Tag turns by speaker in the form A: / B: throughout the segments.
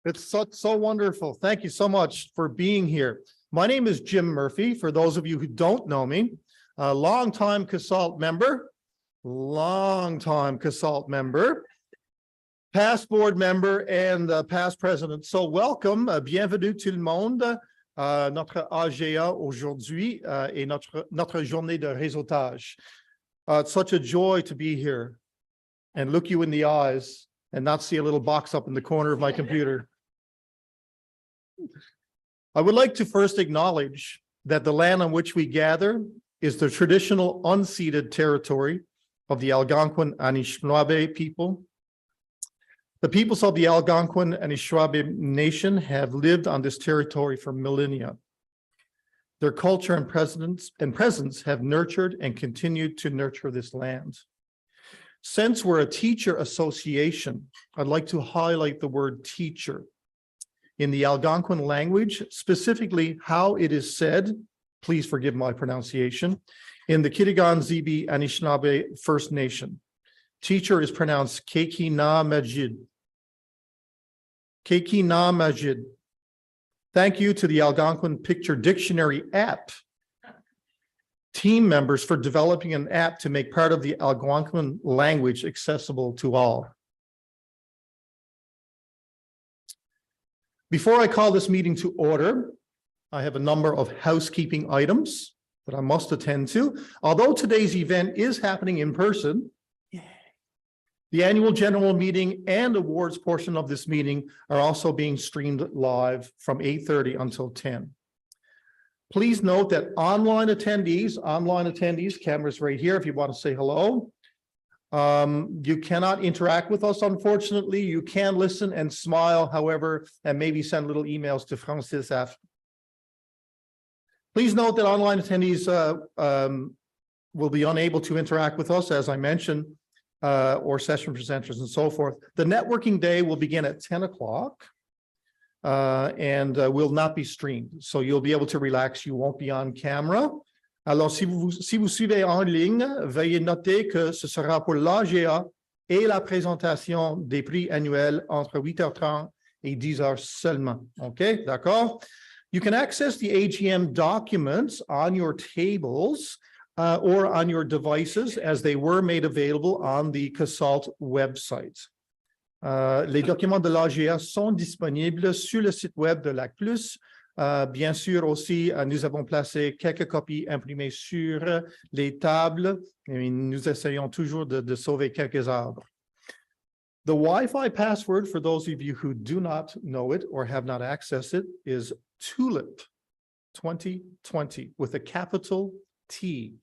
A: It's so wonderful. Thank you so much for being here. My name is Jim Murphy. For those of you who don't know me, a longtime CASLT member, past board member, and past president. So welcome, bienvenue tout le monde. Notre AGA aujourd'hui et notre journée de réseautage. It's such a joy to be here and look you in the eyes and not see a little box up in the corner of my computer. I would like to first acknowledge that the land on which we gather is the traditional unceded territory of the Algonquin Anishinaabe people. The peoples of the Algonquin and Anishinaabe Nation have lived on this territory for millennia. Their culture and presence have nurtured and continued to nurture this land. Since we're a teacher association, I'd like to highlight the word teacher. In the Algonquin language, specifically how it is said, please forgive my pronunciation, in the Kitigan-Zibi Anishinaabe First Nation. Teacher is pronounced Keiki na Majid. Keiki na Majid. Thank you to the Algonquin Picture Dictionary app team members for developing an app to make part of the Algonquin language accessible to all. Before I call this meeting to order, I have a number of housekeeping items that I must attend to. Although today's event is happening in person, the annual general meeting and awards portion of this meeting are also being streamed live from 8:30 until 10. Please note that online attendees, cameras right here if you want to say hello. You cannot interact with us, unfortunately. You can listen and smile, however, and maybe send little emails to Francis after. Please note that online attendees will be unable to interact with us, as I mentioned, or session presenters and so forth. The networking day will begin at 10 o'clock and will not be streamed. So you'll be able to relax. You won't be on camera. Alors, si vous suivez en ligne, veuillez noter que ce sera pour l'AGA et la présentation des prix annuels entre 8h30 et 10h seulement. OK, d'accord? You can access the AGM documents on your tables or on your devices as they were made available on the CASLT website. Les documents de l'AGA sont disponibles sur le site web de l'ACPLS. Bien sûr aussi, nous avons placé quelques copies imprimées sur les tables et nous essayons toujours de sauver quelques arbres. The Wi-Fi password, for those of you who do not know it or have not accessed it, is TULIP 2020 with a capital T.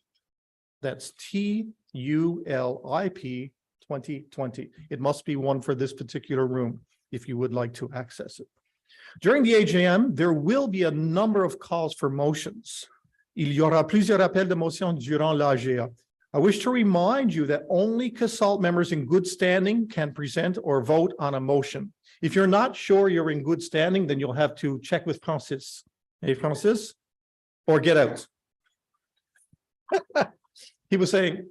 A: That's TULIP 2020. It must be one for this particular room if you would like to access it. During the AGM, there will be a number of calls for motions. Il y aura plusieurs appels de motion durant l'AGA. I wish to remind you that only CASLT members in good standing can present or vote on a motion. If you're not sure you're in good standing, then you'll have to check with Francis. Hey, Francis? Or get out. He was saying,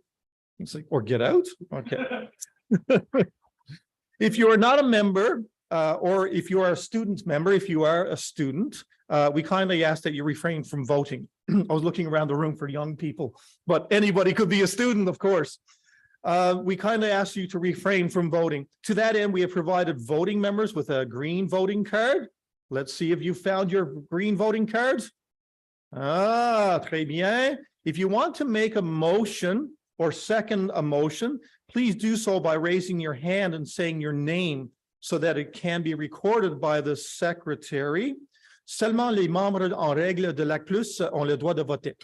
A: or get out? Okay. If you are not a member, or if you are a student member, if you are a student, we kindly ask that you refrain from voting. I was looking around the room for young people, but anybody could be a student, of course. We kindly ask you to refrain from voting. To that end, we have provided voting members with a green voting card. Let's see if you found your green voting cards. Ah, très bien. If you want to make a motion or second a motion, please do so by raising your hand and saying your name, so that it can be recorded by the secretary. Seulement les membres en règle de l'ACPLS ont le droit de voter.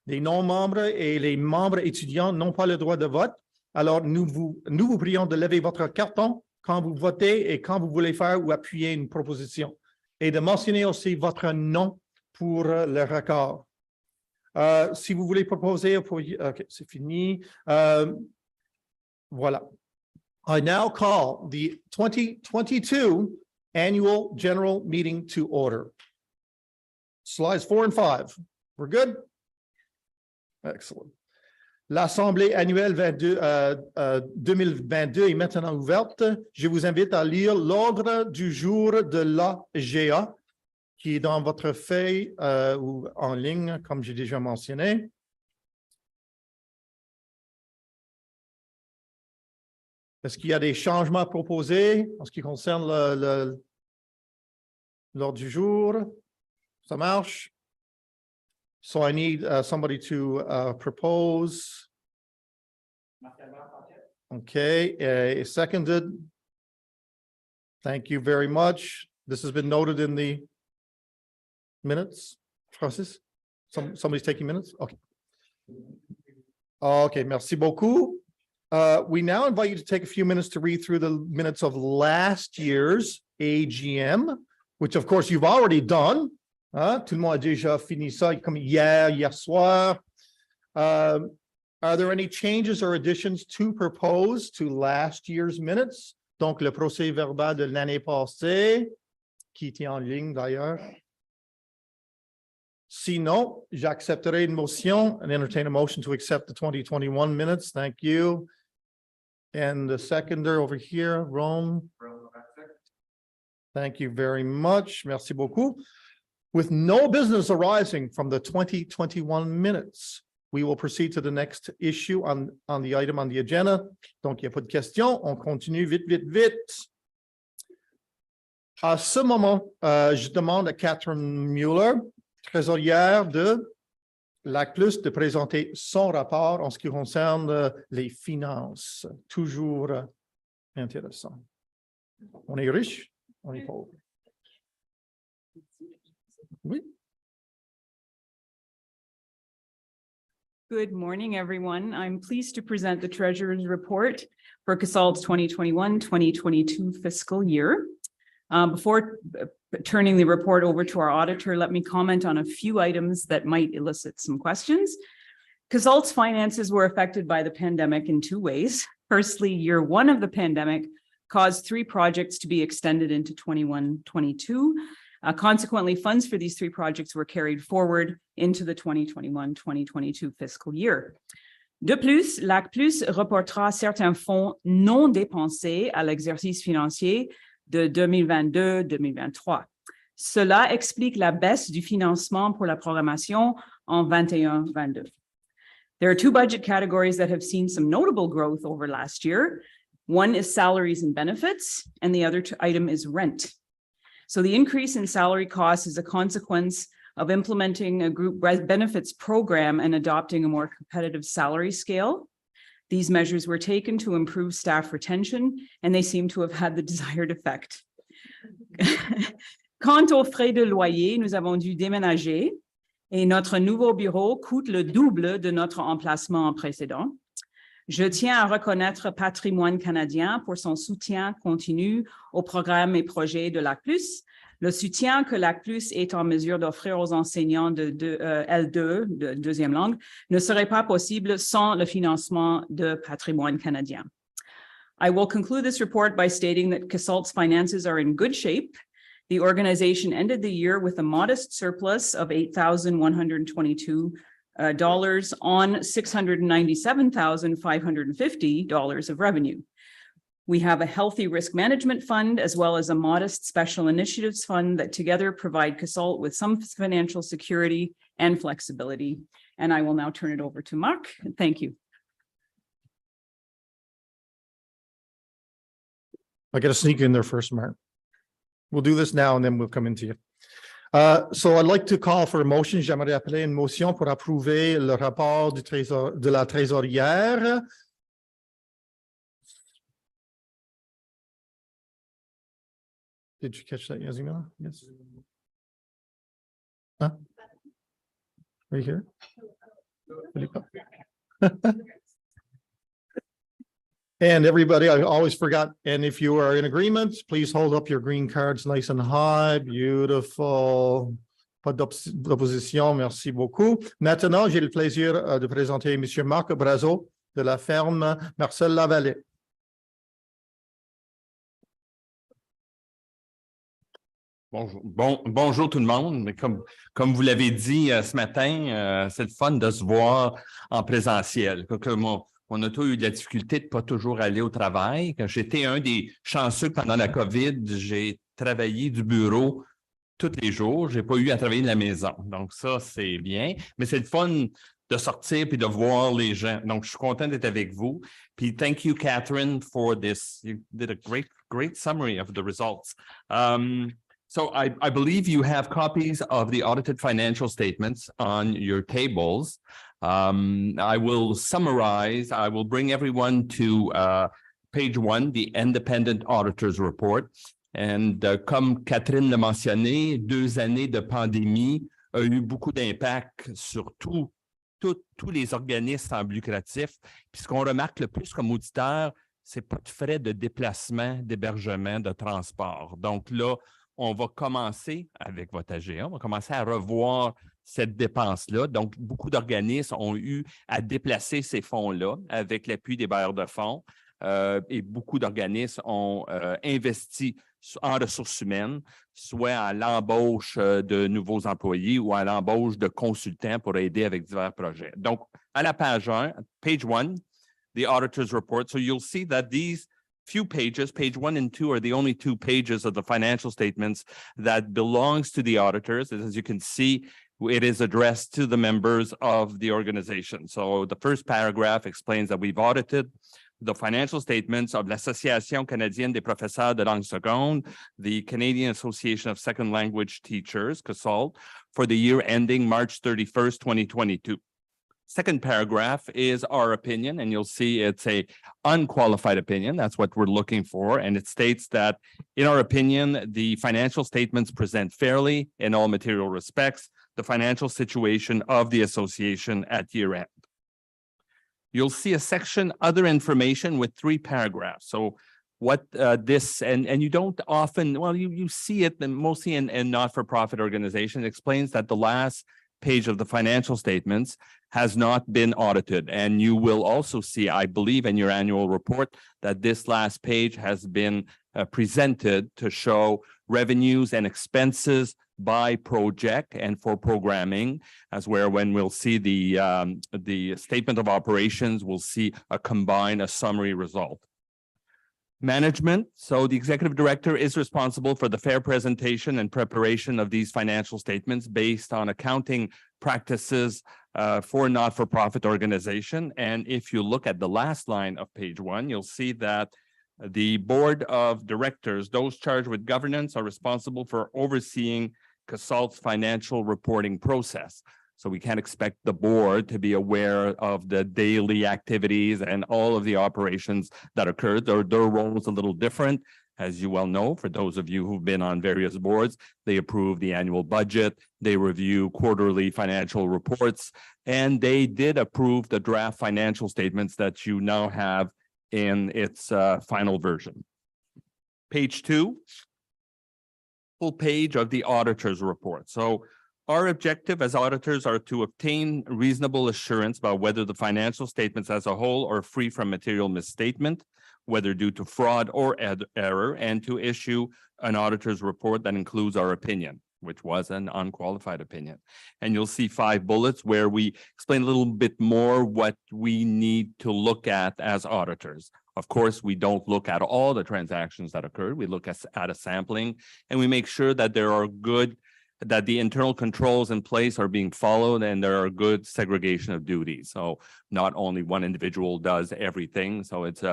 A: Les non-membres et les membres étudiants n'ont pas le droit de vote. Alors, nous vous prions de lever votre carton quand vous votez et quand vous voulez faire ou appuyer une proposition. Et de mentionner aussi votre nom pour le record. Si vous voulez proposer, OK, c'est fini. Voilà. I now call the 2022 Annual General Meeting to order. Slides 4 and 5. We're good? Excellent. L'assemblée annuelle 2022 est maintenant ouverte. Je vous invite à lire l'ordre du jour de l'AGA qui est dans votre feuille ou en ligne, comme j'ai déjà mentionné. Est-ce qu'il y a des changements proposés en ce qui concerne l'ordre du jour? Ça marche? So I need somebody to propose. Okay, seconded. Thank you very much. This has been noted in the minutes. Francis? Somebody's taking minutes? Okay. Okay, merci beaucoup. We now invite you to take a few minutes to read through the minutes of last year's AGM, which of course you've already done. Tout le monde a déjà fini ça comme hier soir. Are there any changes or additions to propose to last year's minutes? Donc, le procès verbal de l'année passée, qui était en ligne d'ailleurs. Sinon, j'accepterai une motion and entertain a motion to accept the 2021 minutes. Thank you. And the seconder over here, Rome. Thank you very much. Merci beaucoup. With no business arising from the 2021 minutes, we will proceed to the next issue on the item on the agenda. Donc, il n'y a pas de questions. On continue vite. À ce moment, je demande à Catherine Mueller, trésorière de l'ACPLS, de présenter son rapport en ce qui concerne les finances. Toujours intéressant. On est riche, on est pauvre. Oui.
B: Good morning, everyone. I'm pleased to present the Treasurer's Report for CASLT's 2021-2022 fiscal year. Before turning the report over to our auditor, let me comment on a few items that might elicit some questions. CASLT's finances were affected by the pandemic in two ways. Firstly, year one of the pandemic caused 3 projects to be extended into 21-22. Consequently, funds for these 3 projects were carried forward into the 2021-2022 fiscal year. De plus, l'ACPLS reportera certains fonds non dépensés à l'exercice financier de 2022-2023. Cela explique la baisse du financement pour la programmation en 21-22. There are 2 budget categories that have seen some notable growth over last year. One is salaries and benefits, and the other item is rent. So the increase in salary costs is a consequence of implementing a group benefits program and adopting a more competitive salary scale. These measures were taken to improve staff retention, and they seem to have had the desired effect. Quant aux frais de loyer, nous avons dû déménager et notre nouveau bureau coûte le double de notre emplacement précédent. Je tiens à reconnaître Patrimoine canadien pour son soutien continu aux programmes et projets de l'ACPLS. Le soutien que l'ACPLS est en mesure d'offrir aux enseignants de L2, de deuxième langue, ne serait pas possible sans le financement de Patrimoine canadien. I will conclude this report by stating that CASLT's finances are in good shape. The organization ended the year with a modest surplus of $8,122 on $697,550 of revenue. We have a healthy risk management fund as well as a modest special initiatives fund that together provide CASLT with some financial security and flexibility. And I will now turn it over to Mark. Thank you.
A: I got to sneak in there first, Mark. We'll do this now and then we'll come into you. So I'd like to call for a motion. J'aimerais appeler une motion pour approuver le rapport de la trésorière. Did you catch that, Yazimila? Yes. Huh? Right here? And everybody, I always forgot, and if you are in agreement, please hold up your green cards nice and high. Beautiful. Pas d'opposition, merci beaucoup. Maintenant, j'ai le plaisir de présenter M. Marc Brazo de la ferme Marcel Lavallée.
C: Bonjour tout le monde. Mais comme vous l'avez dit ce matin, c'est le fun de se voir en présentiel. On a tous eu de la difficulté de ne pas toujours aller au travail. Quand j'étais un des chanceux pendant la COVID, j'ai travaillé du bureau tous les jours. Je n'ai pas eu à travailler de la maison. Donc, ça, c'est bien. Mais c'est le fun de sortir puis de voir les gens. Donc, je suis content d'être avec vous. Puis, thank you, Catherine, for this. You did a great summary of the results. So I believe you have copies of the audited financial statements on your tables. I will summarize. I will bring everyone to page 1, the independent auditor's report. And comme Catherine l'a mentionné, 2 années de pandémie a eu beaucoup d'impact sur tous les organismes en but lucratif. Puis ce qu'on remarque le plus comme auditeur, c'est pas de frais de déplacement, d'hébergement, de transport. Donc là, on va commencer avec votre AGA, on va commencer à revoir cette dépense-là. Donc, beaucoup d'organismes ont eu à déplacer ces fonds-là avec l'appui des bailleurs de fonds et beaucoup d'organismes ont investi en ressources humaines, soit à l'embauche de nouveaux employés ou à l'embauche de consultants pour aider avec divers projets. Donc, à la page 1, page 1, the auditor's report. So you'll see that these few pages, page 1 and 2 are the only 2 pages of the financial statements that belongs to the auditors. As you can see, it is addressed to the members of the organization. So the first paragraph explains that we've audited the financial statements of l'Association canadienne des professeurs de langue seconde, the Canadian Association of Second Language Teachers, CASLT, for the year ending March 31st, 2022. Second paragraph is our opinion, and you'll see it's a unqualified opinion. That's what we're looking for. And it states that, in our opinion, the financial statements present fairly in all material respects the financial situation of the association at year end. You'll see a section, other information, with 3 paragraphs. So what and you don't often, well, you see it mostly in not-for-profit organizations. It explains that the last page of the financial statements has not been audited. And you will also see, I believe, in your annual report that this last page has been presented to show revenues and expenses by project and for programming, as where when we'll see the statement of operations, we'll see a summary result. Management. So the executive director is responsible for the fair presentation and preparation of these financial statements based on accounting practices for a not-for-profit organization. And if you look at the last line of page 1, you'll see that the board of directors, those charged with governance, are responsible for overseeing CASLT's financial reporting process. So we can't expect the board to be aware of the daily activities and all of the operations that occurred. Their role is a little different. As you well know, for those of you who've been on various boards, they approve the annual budget, they review quarterly financial reports, and they did approve the draft financial statements that you now have in its final version. Page 2, full page of the auditor's report. So our objective as auditors are to obtain reasonable assurance about whether the financial statements as a whole are free from material misstatement, whether due to fraud or error, and to issue an auditor's report that includes our opinion, which was an unqualified opinion. And you'll see 5 bullets where we explain a little bit more what we need to look at as auditors. Of course, we don't look at all the transactions that occurred. We look at a sampling, and we make sure that that the internal controls in place are being followed and there are good segregation of duties. So not only one individual does everything. So it's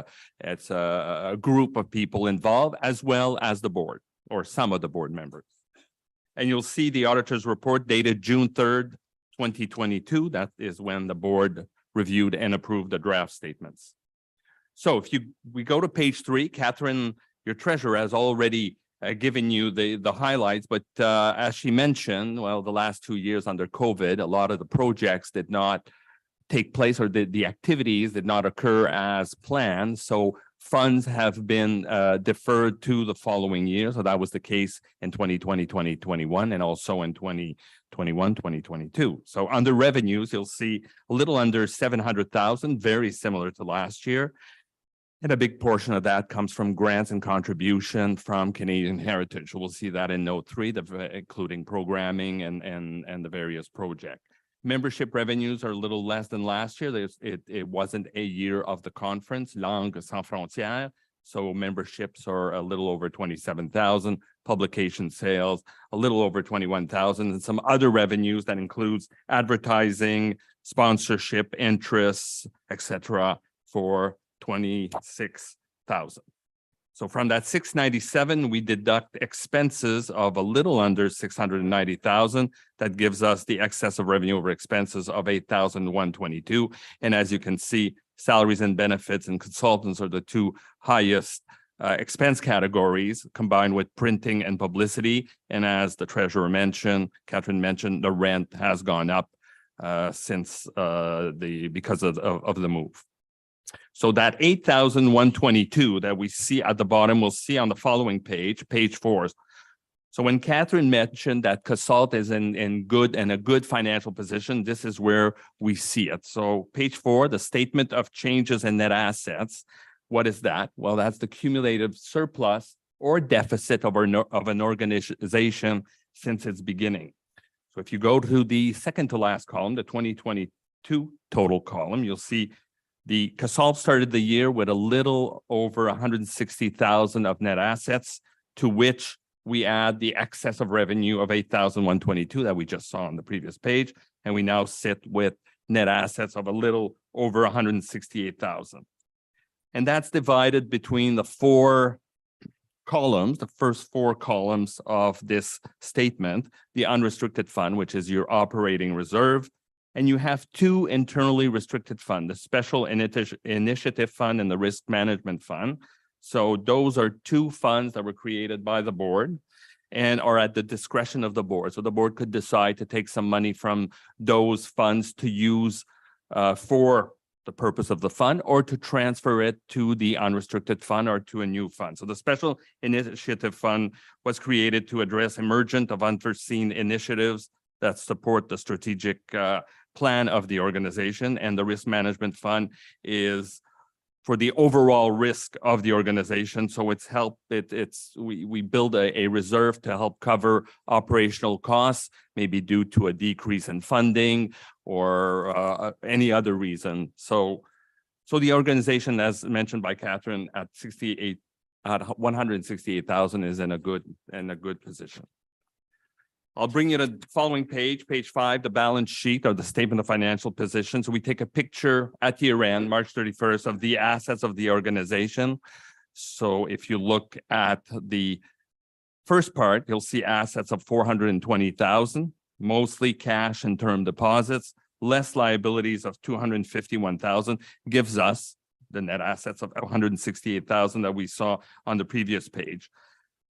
C: a group of people involved, as well as the board or some of the board members. And you'll see the auditor's report dated June 3rd, 2022. That is when the board reviewed and approved the draft statements. So we go to page 3, Catherine, your treasurer, has already given you the highlights, but as she mentioned, well, the last 2 years under COVID, a lot of the projects did not take place, or the activities did not occur as planned. So funds have been deferred to the following year. So that was the case in 2020, 2021, and also in 2021, 2022. So under revenues, you'll see a little under 700,000, very similar to last year. And a big portion of that comes from grants and contribution from Canadian Heritage. We'll see that in note 3, including programming and the various projects. Membership revenues are a little less than last year. It wasn't a year of the conference, Langues Sans Frontières. So memberships are a little over 27,000, publication sales, a little over 21,000, and some other revenues that includes advertising, sponsorship, interests, etc. for 26,000. So from that 697, we deduct expenses of a little under 690,000. That gives us the excess of revenue over expenses of 8,122. And as you can see, salaries and benefits and consultants are the two highest expense categories, combined with printing and publicity. And as the treasurer mentioned, Catherine mentioned, the rent has gone up since because of the move. So that 8,122 that we see at the bottom, we'll see on the following page, page 4. So when Catherine mentioned that CASLT is in a good financial position, this is where we see it. So page 4, the statement of changes in net assets. What is that? Well, that's the cumulative surplus or deficit of an organization since its beginning. So if you go to the second to last column, the 2022 total column, you'll see the CASLT started the year with a little over 160,000 of net assets, to which we add the excess of revenue of 8,122 that we just saw on the previous page, and we now sit with net assets of a little over 168,000. And that's divided between the 4 columns, the first 4 columns of this statement, the unrestricted fund, which is your operating reserve. And you have 2 internally restricted funds, the special initiative fund and the risk management fund. So those are 2 funds that were created by the board and are at the discretion of the board. So the board could decide to take some money from those funds to use for the purpose of the fund, or to transfer it to the unrestricted fund or to a new fund. So the special initiative fund was created to address emergent of unforeseen initiatives that support the strategic plan of the organization, and the risk management fund is for the overall risk of the organization. So we build a reserve to help cover operational costs, maybe due to a decrease in funding or any other reason. So the organization, as mentioned by Catherine, at 168,000 is in a good position. I'll bring you to the following page, page 5, the balance sheet or the statement of financial position. So we take a picture at year end, March 31st, of the assets of the organization. So if you look at the first part, you'll see assets of 420,000, mostly cash and term deposits, less liabilities of 251,000, gives us the net assets of 168,000 that we saw on the previous page.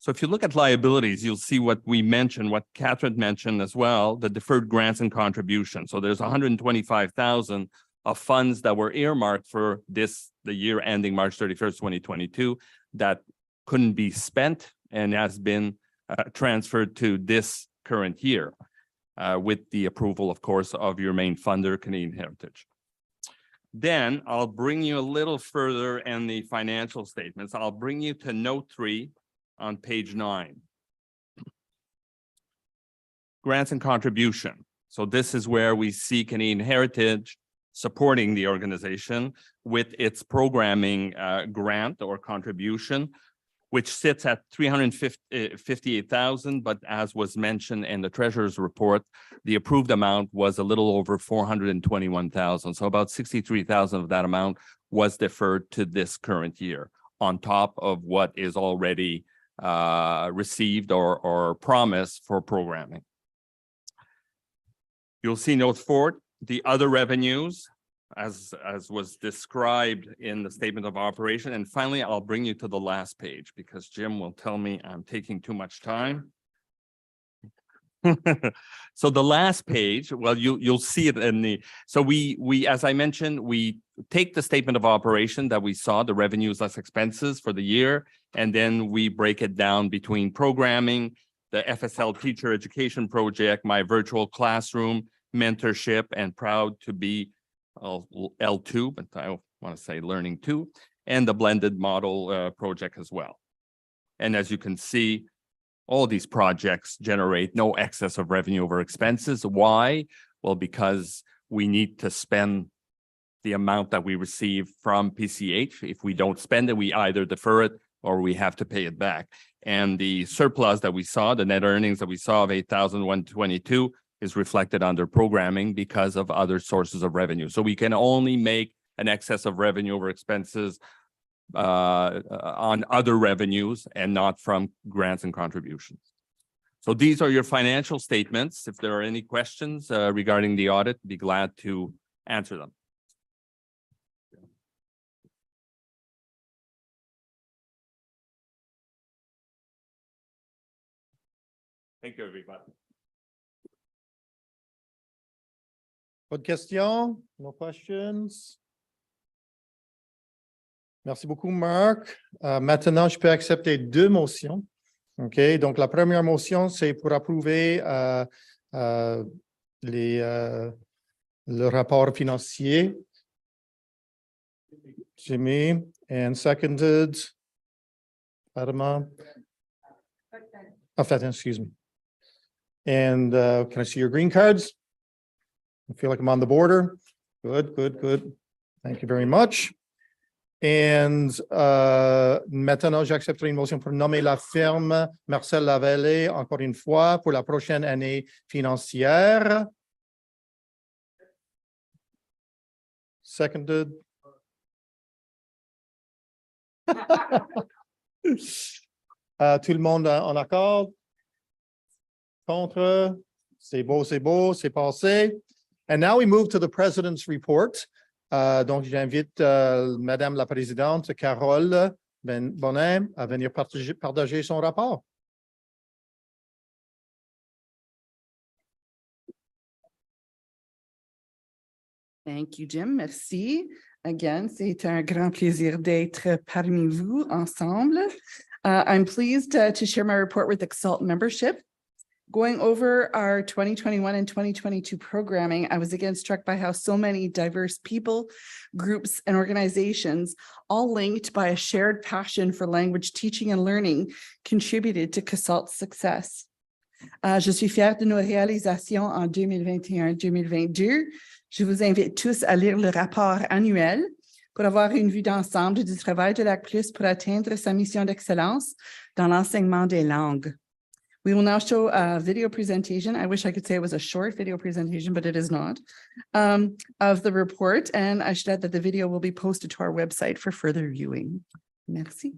C: So if you look at liabilities, you'll see what we mentioned, what Catherine mentioned as well, the deferred grants and contributions. So there's 125,000 of funds that were earmarked for the year ending March 31st, 2022, that couldn't be spent and has been transferred to this current year with the approval, of course, of your main funder, Canadian Heritage. Then I'll bring you a little further in the financial statements. I'll bring you to note 3 on page 9. Grants and contribution. So this is where we see Canadian Heritage supporting the organization with its programming grant or contribution, which sits at 358,000, but as was mentioned in the treasurer's report, the approved amount was a little over 421,000. So about 63,000 of that amount was deferred to this current year, on top of what is already received or promised for programming. You'll see note 4, the other revenues, as was described in the statement of operation. And finally, I'll bring you to the last page because Jim will tell me I'm taking too much time. So the last page, well, you'll see it in the, so we, as I mentioned, we take the statement of operation that we saw, the revenues less expenses for the year, and then we break it down between programming, the FSL teacher education project, my virtual classroom, mentorship, and proud to be L2, but I want to say learning 2, and the blended model project as well. And as you can see, all these projects generate no excess of revenue over expenses. Why? Well, because we need to spend the amount that we receive from PCH. If we don't spend it, we either defer it or we have to pay it back. And the surplus that we saw, the net earnings that we saw of $8,122 is reflected under programming because of other sources of revenue. So we can only make an excess of revenue over expenses on other revenues and not from grants and contributions. So these are your financial statements. If there are any questions regarding the audit, be glad to answer them. Thank you, everybody.
A: Pas de questions? No questions? Merci beaucoup, Marc. Maintenant, je peux accepter deux motions. OK, donc la première motion, c'est pour approuver le rapport financier. Jimmy, and seconded, Adama. Fatin, excuse me. And can I see your green cards? I feel like I'm on the border. Good, good, good. Thank you very much. And maintenant, j'accepterai une motion pour nommer la firme Marcel Lavallée, encore une fois, pour la prochaine année financière. Seconded. Tout le monde en accord? Contre? C'est beau, c'est passé. And now we move to the President's report. Donc, j'invite Madame la Présidente, Carole Bonnet, à venir partager son rapport.
D: Thank you, Jim. Merci. Again, c'est un grand plaisir d'être parmi vous ensemble. I'm pleased to share my report with the CASLT membership. Going over our 2021 and 2022 programming, I was again struck by how so many diverse people, groups, and organizations, all linked by a shared passion for language teaching and learning, contributed to CASLT's success. Je suis fière de nos réalisations en 2021-2022. Je vous invite tous à lire le rapport annuel pour avoir une vue d'ensemble du travail de l'ACPLS pour atteindre sa mission d'excellence dans l'enseignement des langues. We will now show a video presentation. I wish I could say it was a short video presentation, but it is not, of the report. And I should add that the video will be posted to our website for further viewing. Merci.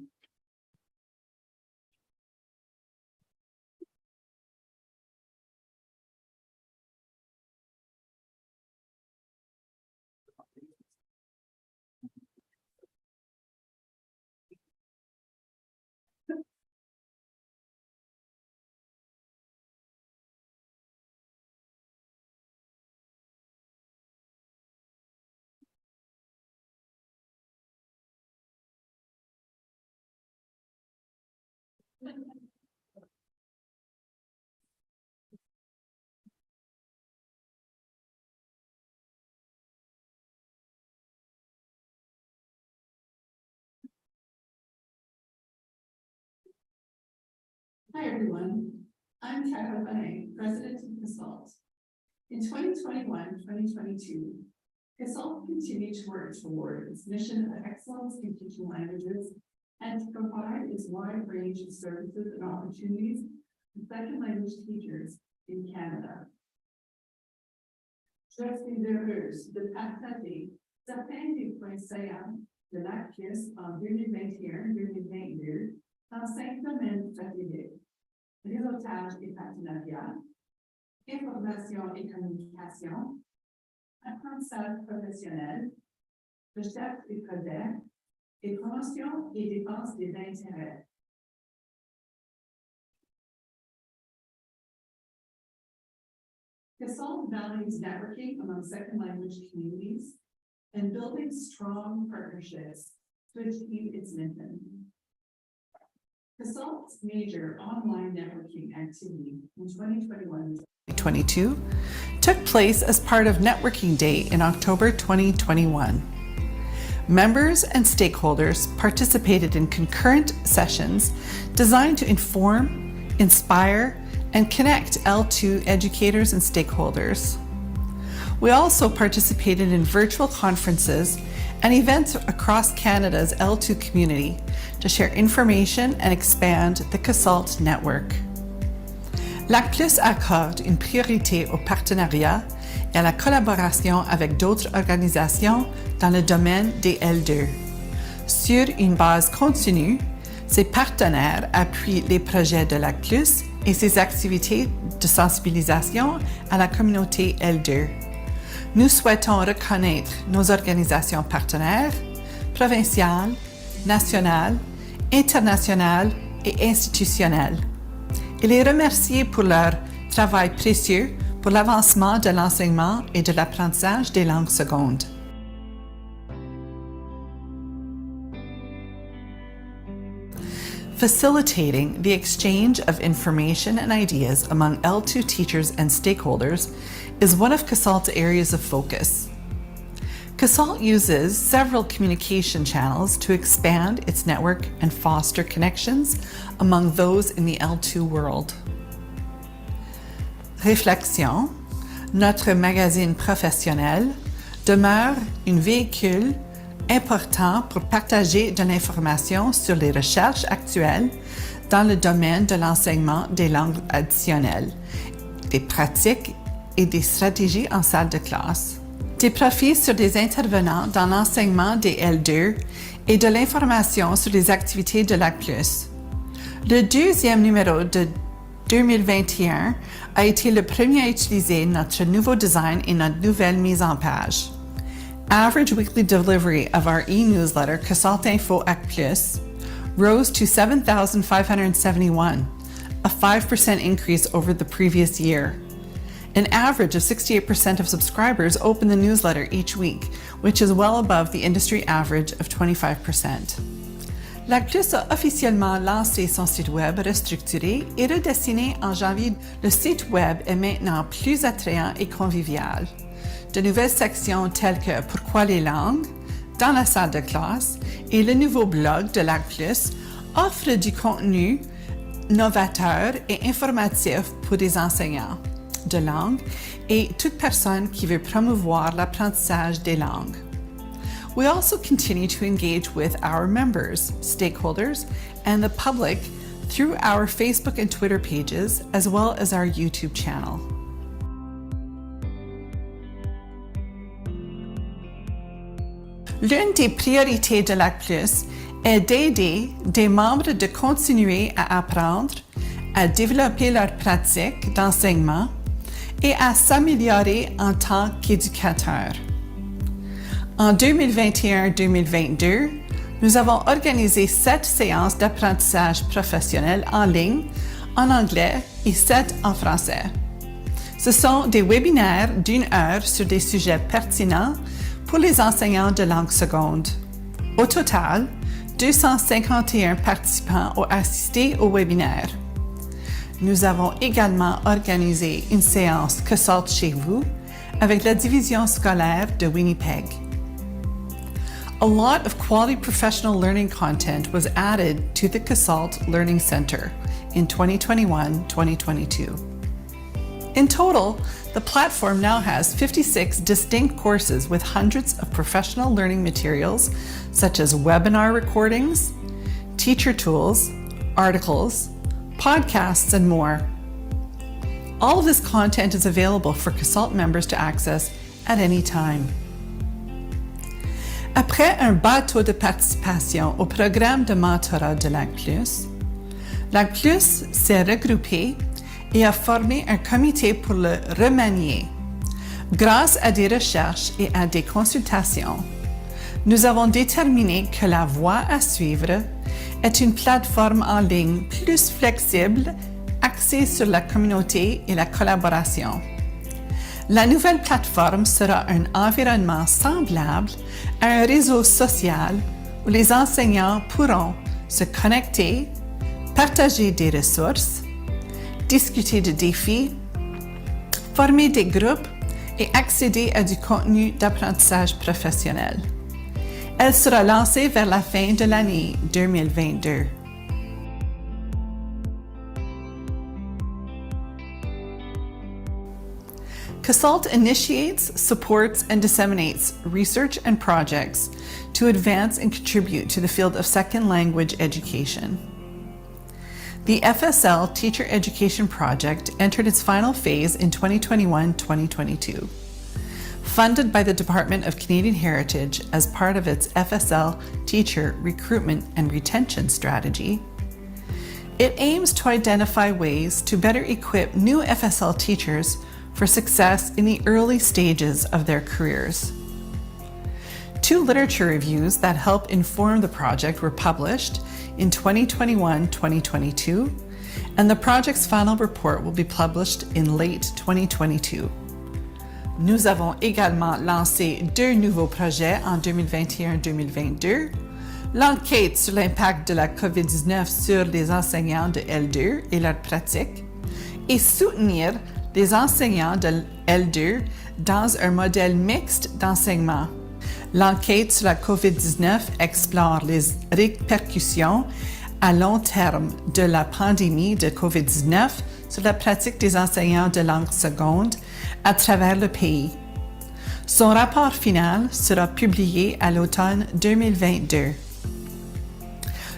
E: Hi, everyone. I'm Carole Bonnet, President of CASLT. In 2021-2022, CASLT continued to work toward its mission of excellence in teaching languages and to provide its wide range of services and opportunities to second language teachers in Canada. Je suis heureuse de partager certains des points saillants de l'ACPLS en 2021-2022 dans 5 domaines stratégiques: réseautage et partenariat, information et communication, apprentissage professionnel, recherche et progrès, et promotion et défense des intérêts. CASLT values networking among second language communities and building strong partnerships to achieve its mission. CASLT's major online networking activity in 2021-2022
D: took place as part of Networking Day in October 2021. Members and stakeholders participated in concurrent sessions designed to inform, inspire, and connect L2 educators and stakeholders. We also participated in virtual conferences and events across Canada's L2 community to share information and expand the CASLT network. LAC+ accorde une priorité au partenariat et à la collaboration avec d'autres organisations dans le domaine des L2. Sur une base continue, ses partenaires appuient les projets de LAC+ et ses activités de sensibilisation à la communauté L2. Nous souhaitons reconnaître nos organisations partenaires, provinciales, nationales, internationales et institutionnelles, et les remercier pour leur travail précieux pour l'avancement de l'enseignement et de l'apprentissage des langues secondes. Facilitating the exchange of information and ideas among L2 teachers and stakeholders is one of CASLT's areas of focus. CASLT uses several communication channels to expand its network and foster connections among those in the L2 world. Réflexion, notre magazine professionnel, demeure un véhicule important pour partager de l'information sur les recherches actuelles dans le domaine de l'enseignement des langues additionnelles, des pratiques et des stratégies en salle de classe, des profils sur des intervenants dans l'enseignement des L2 et de l'information sur les activités de LAC+. Le deuxième numéro de 2021 a été le premier à utiliser notre nouveau design et notre nouvelle mise en page. Average weekly delivery of our e-newsletter, CASLT Info Act+, rose to 7,571, a 5% increase over the previous year. An average of 68% of subscribers open the newsletter each week, which is well above the industry average of 25%. LAC+ a officiellement lancé son site web restructuré et redessiné en janvier. Le site web est maintenant plus attrayant et convivial. De nouvelles sections telles que Pourquoi les langues, dans la salle de classe et le nouveau blog de LAC+ offrent du contenu novateur et informatif pour les enseignants de langue et toute personne qui veut promouvoir l'apprentissage des langues. We also continue to engage with our members, stakeholders, and the public through our Facebook and Twitter pages, as well as our YouTube channel. L'une des priorités de LAC+ est d'aider des membres de continuer à apprendre, à développer leurs pratiques d'enseignement et à s'améliorer en tant qu'éducateurs. En 2021-2022, nous avons organisé 7 séances d'apprentissage professionnel en ligne, en anglais et 7 en français. Ce sont des webinaires d'1 heure sur des sujets pertinents pour les enseignants de langue seconde. Au total, 251 participants ont assisté au webinaire. Nous avons également organisé une séance CASLT chez vous avec la division scolaire de Winnipeg. A lot of quality professional learning content was added to the CASLT Learning Center in 2021-2022. In total, the platform now has 56 distinct courses with hundreds of professional learning materials, such as webinar recordings, teacher tools, articles, podcasts, and more. All of this content is available for CASLT members to access at any time. Après un bas taux de participation au programme de mentorat de LAC+, LAC+ s'est regroupé et a formé un comité pour le remanier. Grâce à des recherches et à des consultations, nous avons déterminé que la voie à suivre est une plateforme en ligne plus flexible, axée sur la communauté et la collaboration. La nouvelle plateforme sera un environnement semblable à un réseau social où les enseignants pourront se connecter, partager des ressources, discuter de défis, former des groupes et accéder à du contenu d'apprentissage professionnel. Elle sera lancée vers la fin de l'année 2022. CASLT initiates, supports, and disseminates research and projects to advance and contribute to the field of second language education. The FSL Teacher Education Project entered its final phase in 2021-2022. Funded by the Department of Canadian Heritage as part of its FSL Teacher Recruitment and Retention Strategy, it aims to identify ways to better equip new FSL teachers for success in the early stages of their careers. 2 literature reviews that help inform the project were published in 2021-2022, and the project's final report will be published in late 2022. Nous avons également lancé 2 nouveaux projets en 2021-2022, l'enquête sur l'impact de la COVID-19 sur les enseignants de L2 et leurs pratiques, et soutenir les enseignants de L2 dans un modèle mixte d'enseignement. L'enquête sur la COVID-19 explore les répercussions à long terme de la pandémie de COVID-19 sur la pratique des enseignants de langue seconde à travers le pays. Son rapport final sera publié à l'automne 2022.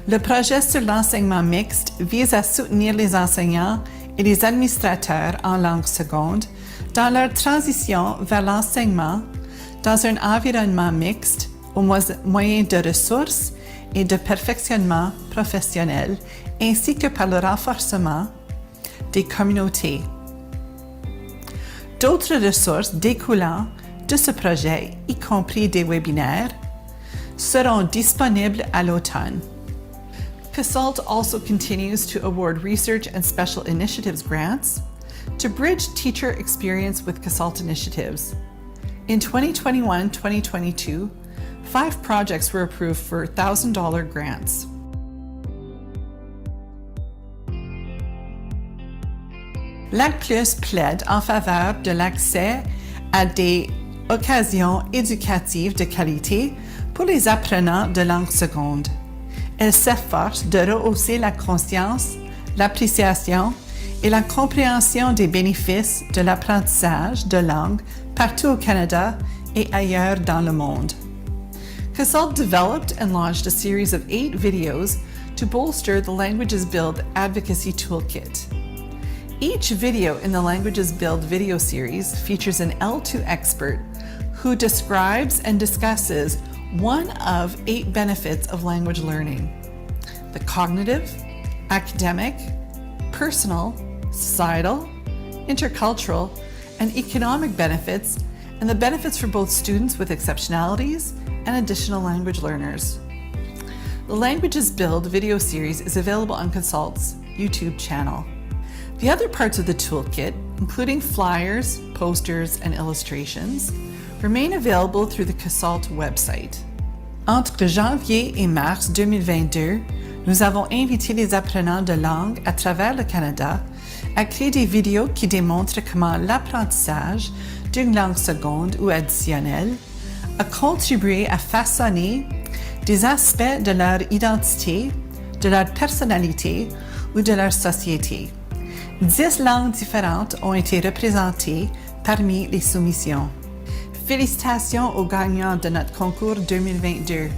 D: Le projet sur l'enseignement mixte vise à soutenir les enseignants et les administrateurs en langue seconde dans leur transition vers l'enseignement dans un environnement mixte au moyen de ressources et de perfectionnement professionnel, ainsi que par le renforcement des communautés. D'autres ressources découlant de ce projet, y compris des webinaires, seront disponibles à l'automne. CASLT also continues to award research and special initiatives grants to bridge teacher experience with CASLT initiatives. In 2021-2022, 5 projects were approved for $1,000 grants. L'ACPLS plaide en faveur de l'accès à des occasions éducatives de qualité pour les apprenants de langue seconde. Elle s'efforce de rehausser la conscience, l'appréciation et la compréhension des bénéfices de l'apprentissage de langue partout au Canada et ailleurs dans le monde. CASLT developed and launched a series of 8 videos to bolster the Languages Build Advocacy Toolkit. Each video in the Languages Build video series features an L2 expert who describes and discusses one of 8 benefits of language learning: the cognitive, academic, personal, societal, intercultural, and economic benefits, and the benefits for both students with exceptionalities and additional language learners. The Languages Build video series is available on CASLT's YouTube channel. The other parts of the toolkit, including flyers, posters, and illustrations, remain available through the CASLT website. Entre janvier et mars 2022, nous avons invité les apprenants de langue à travers le Canada à créer des vidéos qui démontrent comment l'apprentissage d'une langue seconde ou additionnelle a contribué à façonner des aspects de leur identité, de leur personnalité ou de leur société. 10 langues différentes ont été représentées parmi les soumissions. Félicitations aux gagnants de notre concours 2022.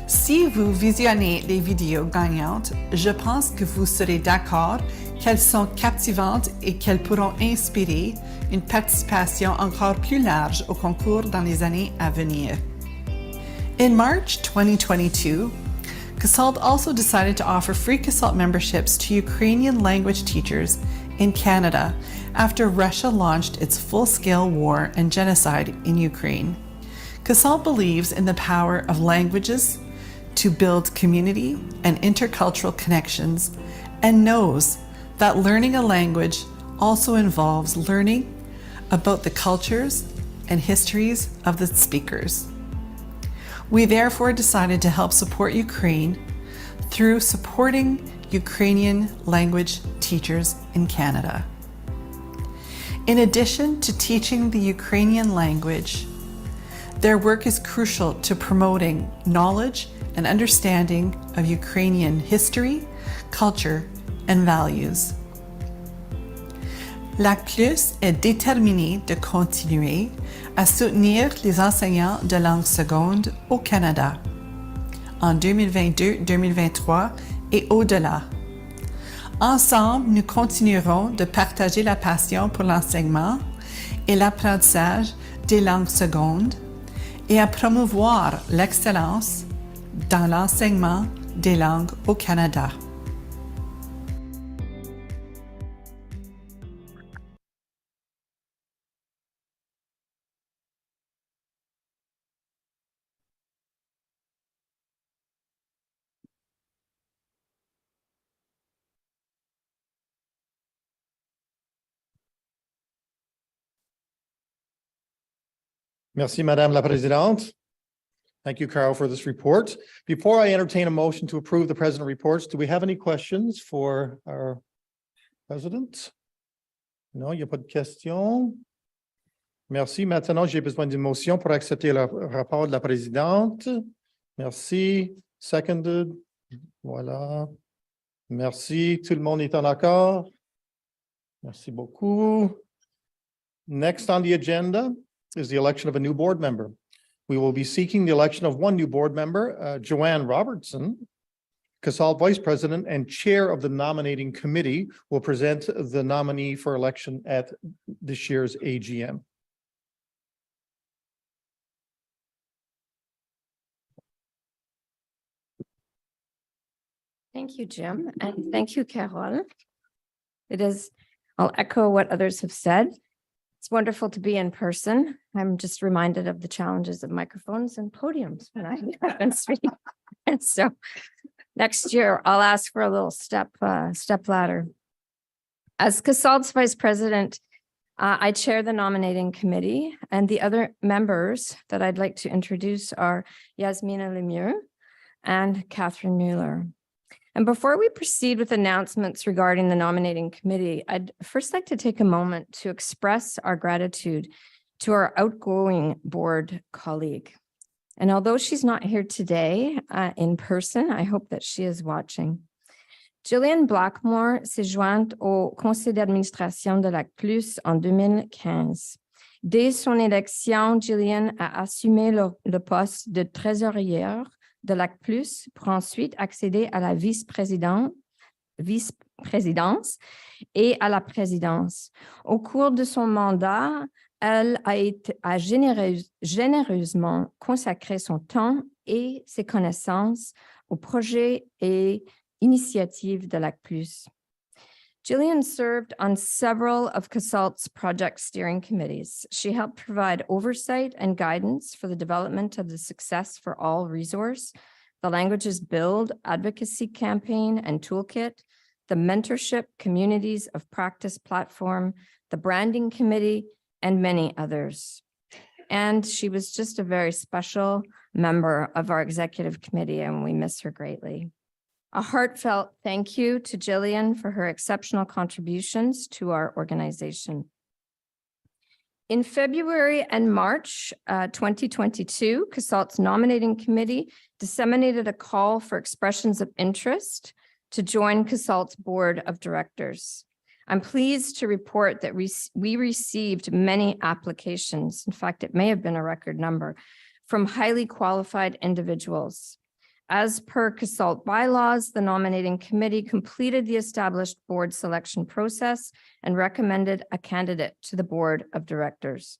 D: Si vous visionnez les vidéos gagnantes, je pense que vous serez d'accord qu'elles sont captivantes et qu'elles pourront inspirer une participation encore plus large au concours dans les années à venir. In March 2022, CASLT also decided to offer free CASLT memberships to Ukrainian language teachers in Canada after Russia launched its full-scale war and genocide in Ukraine. CASLT believes in the power of languages to build community and intercultural connections and knows that learning a language also involves learning about the cultures and histories of the speakers. We therefore decided to help support Ukraine through supporting Ukrainian language teachers in Canada. In addition to teaching the Ukrainian language,
F: Their work is crucial to promoting knowledge and understanding of Ukrainian history, culture, and values. l'ACPLS est déterminé de continuer à soutenir les enseignants de langue seconde au Canada en 2022-2023 et au-delà. Ensemble, nous continuerons de partager la passion pour l'enseignement et l'apprentissage des langues secondes et à promouvoir l'excellence dans l'enseignement des langues au Canada.
A: Merci, Madame la Présidente. Thank you, Carl, for this report. Before I entertain a motion to approve the president reports, do we have any questions for our president? Non, il n'y a pas de questions. Merci. Maintenant, j'ai besoin d'une motion pour accepter le rapport de la présidente. Merci. Seconded. Voilà. Merci. Tout le monde est en accord. Merci beaucoup. Next on the agenda is the election of a new board member. We will be seeking the election of one new board member, Joanne Robertson, CASLT Vice President and Chair of the Nominating Committee, will present the nominee for election at this year's AGM.
G: Thank you, Jim, and thank you, Carol. I'll echo what others have said. It's wonderful to be in person. I'm just reminded of the challenges of microphones and podiums when I get up and speak. And so next year, I'll ask for a little step ladder. As CASLT's Vice President, I chair the nominating committee, and the other members that I'd like to introduce are Yasmina Lemieux and Catherine Mueller. And before we proceed with announcements regarding the nominating committee, I'd first like to take a moment to express our gratitude to our outgoing board colleague. And although she's not here today in person, I hope that she is watching. Gillian Blackmore s'est jointe au conseil d'administration de l'ACPLS en 2015. Dès son élection, Gillian a assumé le poste de trésorière de l'ACPLS pour ensuite accéder à la vice-présidence et à la présidence. Au cours de son mandat, elle a généreusement consacré son temps et ses connaissances aux projets et initiatives de l'ACPLS. Gillian served on several of CASLT's project steering committees. She helped provide oversight and guidance for the development of the Success for All resource, the Languages Build advocacy campaign and toolkit, the Mentorship Communities of Practice platform, the Branding Committee, and many others. And she was just a very special member of our executive committee, and we miss her greatly. A heartfelt thank you to Gillian for her exceptional contributions to our organization. In February and March 2022, CASLT's nominating committee disseminated a call for expressions of interest to join CASLT's board of directors. I'm pleased to report that we received many applications. In fact, it may have been a record number from highly qualified individuals. As per CASLT bylaws, the nominating committee completed the established board selection process and recommended a candidate to the board of directors.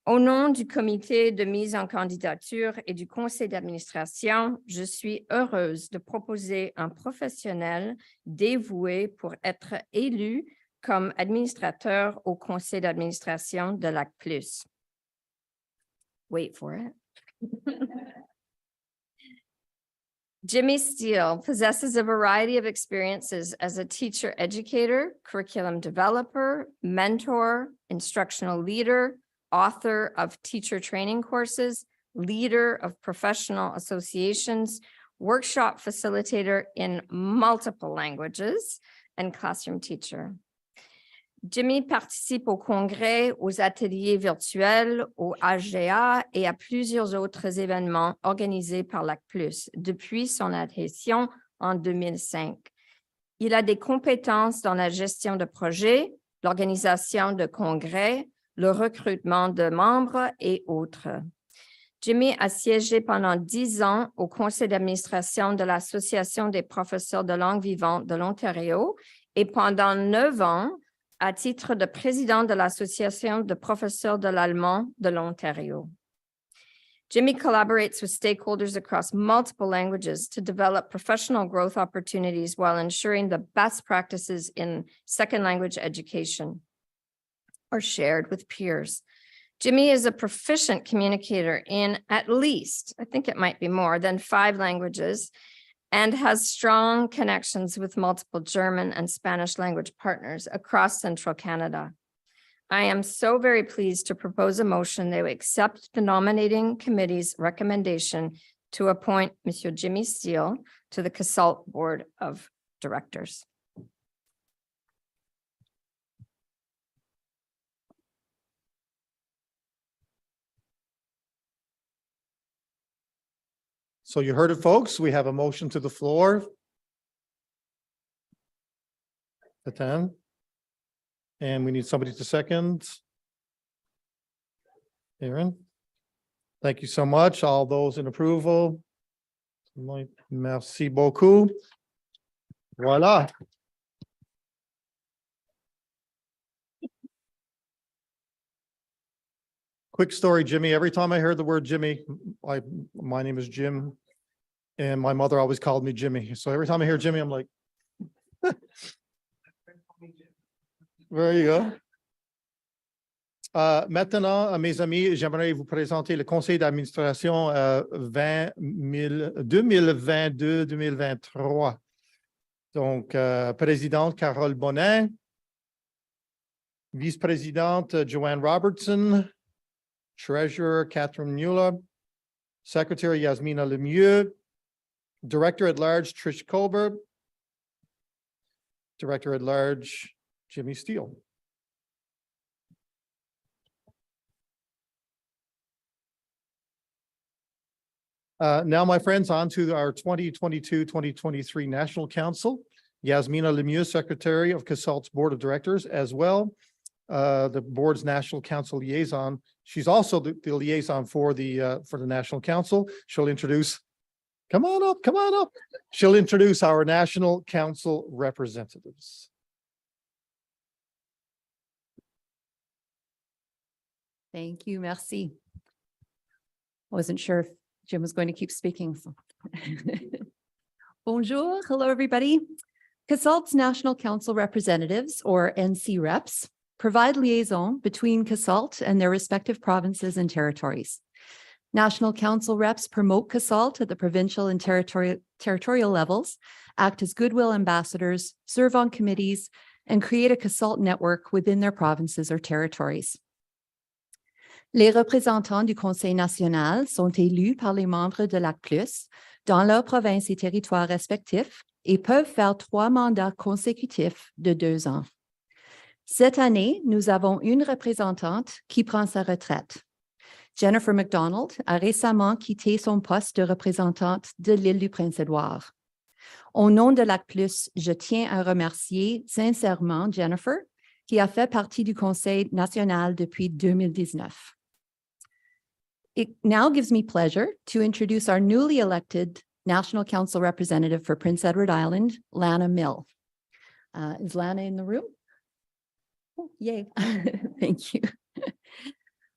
G: Au nom du comité de mise en candidature et du conseil d'administration, je suis heureuse de proposer un professionnel dévoué pour être élu comme administrateur au conseil d'administration de l'ACPLS. Wait for it. Jimmy Steele possesses a variety of experiences as a teacher educator, curriculum developer, mentor, instructional leader, author of teacher training courses, leader of professional associations, workshop facilitator in multiple languages, and classroom teacher. Jimmy participe au congrès, aux ateliers virtuels, au AGA et à plusieurs autres événements organisés par l'ACPLS depuis son adhésion en 2005. Il a des compétences dans la gestion de projets, l'organisation de congrès, le recrutement de membres et autres. Jimmy a siégé pendant 10 ans au conseil d'administration de l'Association des professeurs de langue vivante de l'Ontario et pendant 9 ans à titre de président de l'Association de professeurs de l'allemand de l'Ontario. Jimmy collaborates with stakeholders across multiple languages to develop professional growth opportunities while ensuring the best practices in second language education are shared with peers. Jimmy is a proficient communicator in at least, I think it might be more than 5 languages, and has strong connections with multiple German and Spanish language partners across Central Canada. I am so very pleased to propose a motion that we accept the nominating committee's recommendation to appoint Monsieur Jimmy Steele to the CASLT Board of Directors.
A: So you heard it, folks. We have a motion to the floor. Attend. And we need somebody to second. Aaron. Thank you so much. All those in approval. Merci beaucoup. Voilà. Quick story, Jimmy. Every time I heard the word Jimmy, my name is Jim, and my mother always called me Jimmy. So every time I hear Jimmy, I'm like, there you go. Maintenant, mes amis, j'aimerais vous présenter le conseil d'administration 2022-2023. Donc, présidente Carole Bonin, vice-présidente Joanne Robertson, Treasurer Catherine Mueller, Secretary Yasmina Lemieux, Director at Large Trish Colbert, Director at Large Jimmy Steele. Now, my friends, on to our 2022-2023 National Council. Yasmina Lemieux, Secretary of CASLT's Board of Directors, as well. The board's National Council liaison. She's also the liaison for the National Council. She'll introduce, come on up. She'll introduce our National Council representatives.
H: Thank you, merci. I wasn't sure if Jim was going to keep speaking. So. Bonjour, hello everybody. CASLT's National Council representatives, or NC reps, provide liaison between CASLT and their respective provinces and territories. National Council reps promote CASLT at the provincial and territorial levels, act as goodwill ambassadors, serve on committees, and create a CASLT network within their provinces or territories. Les représentants du Conseil national sont élus par les membres de l'ACPLS dans leurs provinces et territoires respectifs et peuvent faire 3 mandats consécutifs de 2 ans. Cette année, nous avons une représentante qui prend sa retraite. Jennifer McDonald a récemment quitté son poste de représentante de l'île du Prince-Édouard. Au nom de l'ACPLS, je tiens à remercier sincèrement Jennifer, qui a fait partie du Conseil national depuis 2019. It now gives me pleasure to introduce our newly elected National Council representative for Prince Edward Island, Lana Mill. Is Lana in the room? Oh, yay. Thank you.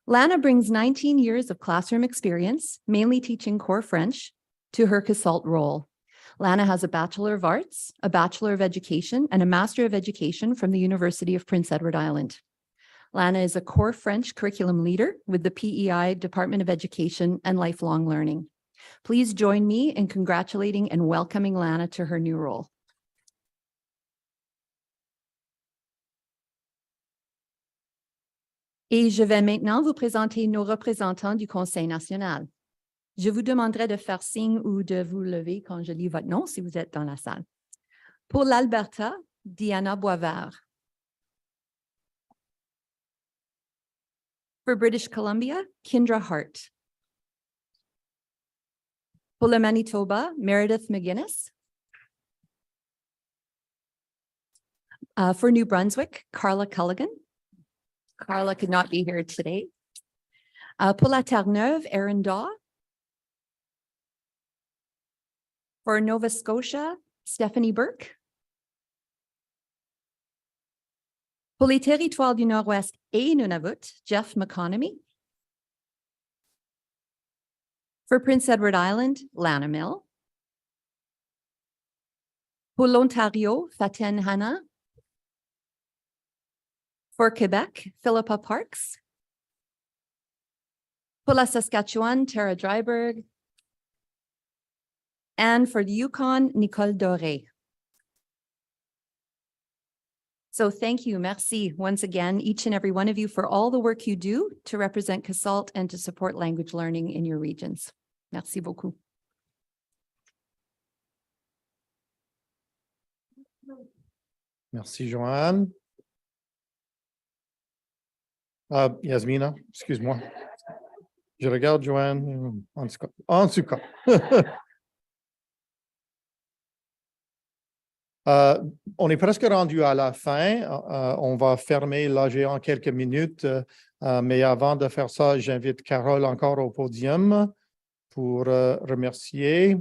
H: Lana brings 19 years of classroom experience, mainly teaching core French, to her CASLT role. Lana has a Bachelor of Arts, a Bachelor of Education, and a Master of Education from the University of Prince Edward Island. Lana is a core French curriculum leader with the PEI Department of Education and Lifelong Learning. Please join me in congratulating and welcoming Lana to her new role. Et je vais maintenant vous présenter nos représentants du Conseil national. Je vous demanderai de faire signe ou de vous lever quand je lis votre nom si vous êtes dans la salle. Pour l'Alberta, Diana Boisvert. For British Columbia, Kendra Hart. For the Manitoba, Meredith McGuinness. For New Brunswick, Carla Culligan. Carla could not be here today. Pour la Terre-Neuve, Erin Daw. For Nova Scotia, Stephanie Burke. Pour les territoires du Nord-Ouest et Nunavut, Jeff McConomy. For Prince Edward Island, Lana Mill. Pour l'Ontario, Faten Hanna. For Quebec, Philippa Parks. For la Saskatchewan, Tara Dryberg. And for the Yukon, Nicole Doré. So thank you, merci, once again, each and every one of you for all the work you do to represent CASLT and to support language learning in your regions. Merci beaucoup.
A: Merci, Joanne. Yasmina, excuse-moi. Je regarde Joanne, en tout cas. En tout cas. On est presque rendu à la fin. On va fermer l'AGA en quelques minutes. Mais avant de faire ça, j'invite Carole encore au podium pour remercier.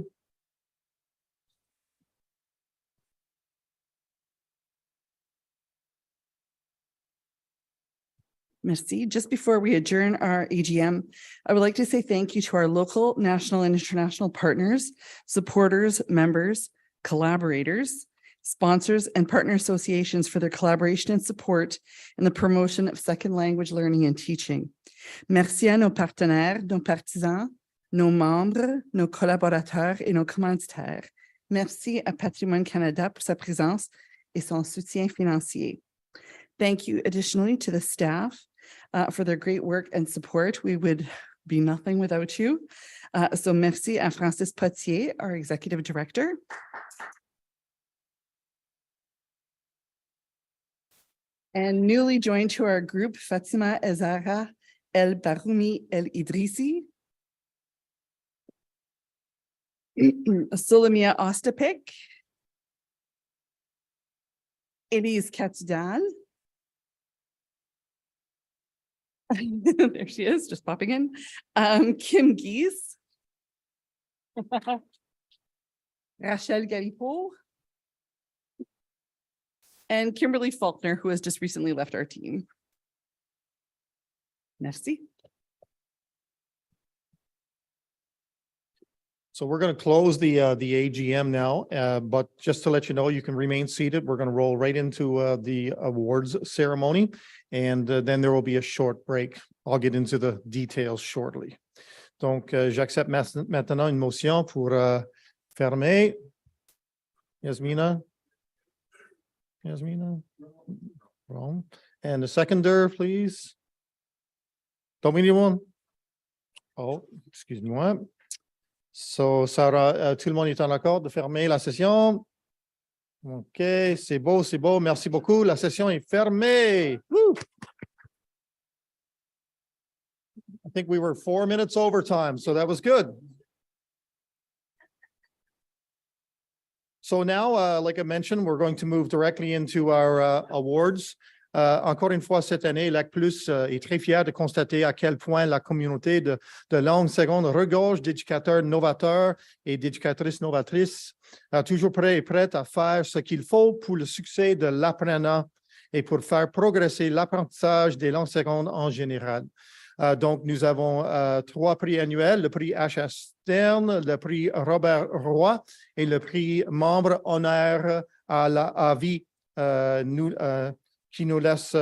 D: Merci. Just before we adjourn our AGM, I would like to say thank you to our local, national, and international partners, supporters, members, collaborators, sponsors, and partner associations for their collaboration and support in the promotion of second language learning and teaching. Merci à nos partenaires, nos partisans, nos membres, nos collaborateurs et nos commanditaires. Merci à Patrimoine Canada pour sa présence et son soutien financier. Thank you additionally to the staff for their great work and support. We would be nothing without you. So merci à Francis Potier, our Executive Director. And newly joined to our group, Fatima Ezara El Baroumi El Idrisi. Solomia Ostapik. Elise Katudal. There she is, just popping in. Kim Gies. Rachel Galipo. And Kimberly Faulkner, who has just recently left our team. Merci.
A: So we're going to close the AGM now, but just to let you know, you can remain seated. We're going to roll right into the awards ceremony, and then there will be a short break. I'll get into the details shortly. Donc, j'accepte maintenant une motion pour fermer. Yasmina? Wrong. And the seconder, please. Don't we need one? Oh, excuse-moi. So, Sarah, tout le monde est en accord de fermer la session? OK, c'est beau, c'est beau. Merci beaucoup. La session est fermée. Woo! I think we were 4 minutes overtime, so that was good. So now, like I mentioned, we're going to move directly into our awards. Encore une fois, cette année, LAC+ est très fier de constater à quel point la communauté de langue seconde regorge d'éducateurs novateurs et d'éducatrices novatrices, toujours prêts et prêtes à faire ce qu'il faut pour le succès de l'apprenant et pour faire progresser l'apprentissage des langues secondes en général. Donc, nous avons 3 prix annuels, le prix H.A. Stern, le prix Robert Roy et le prix membre honneur à vie qui nous laisse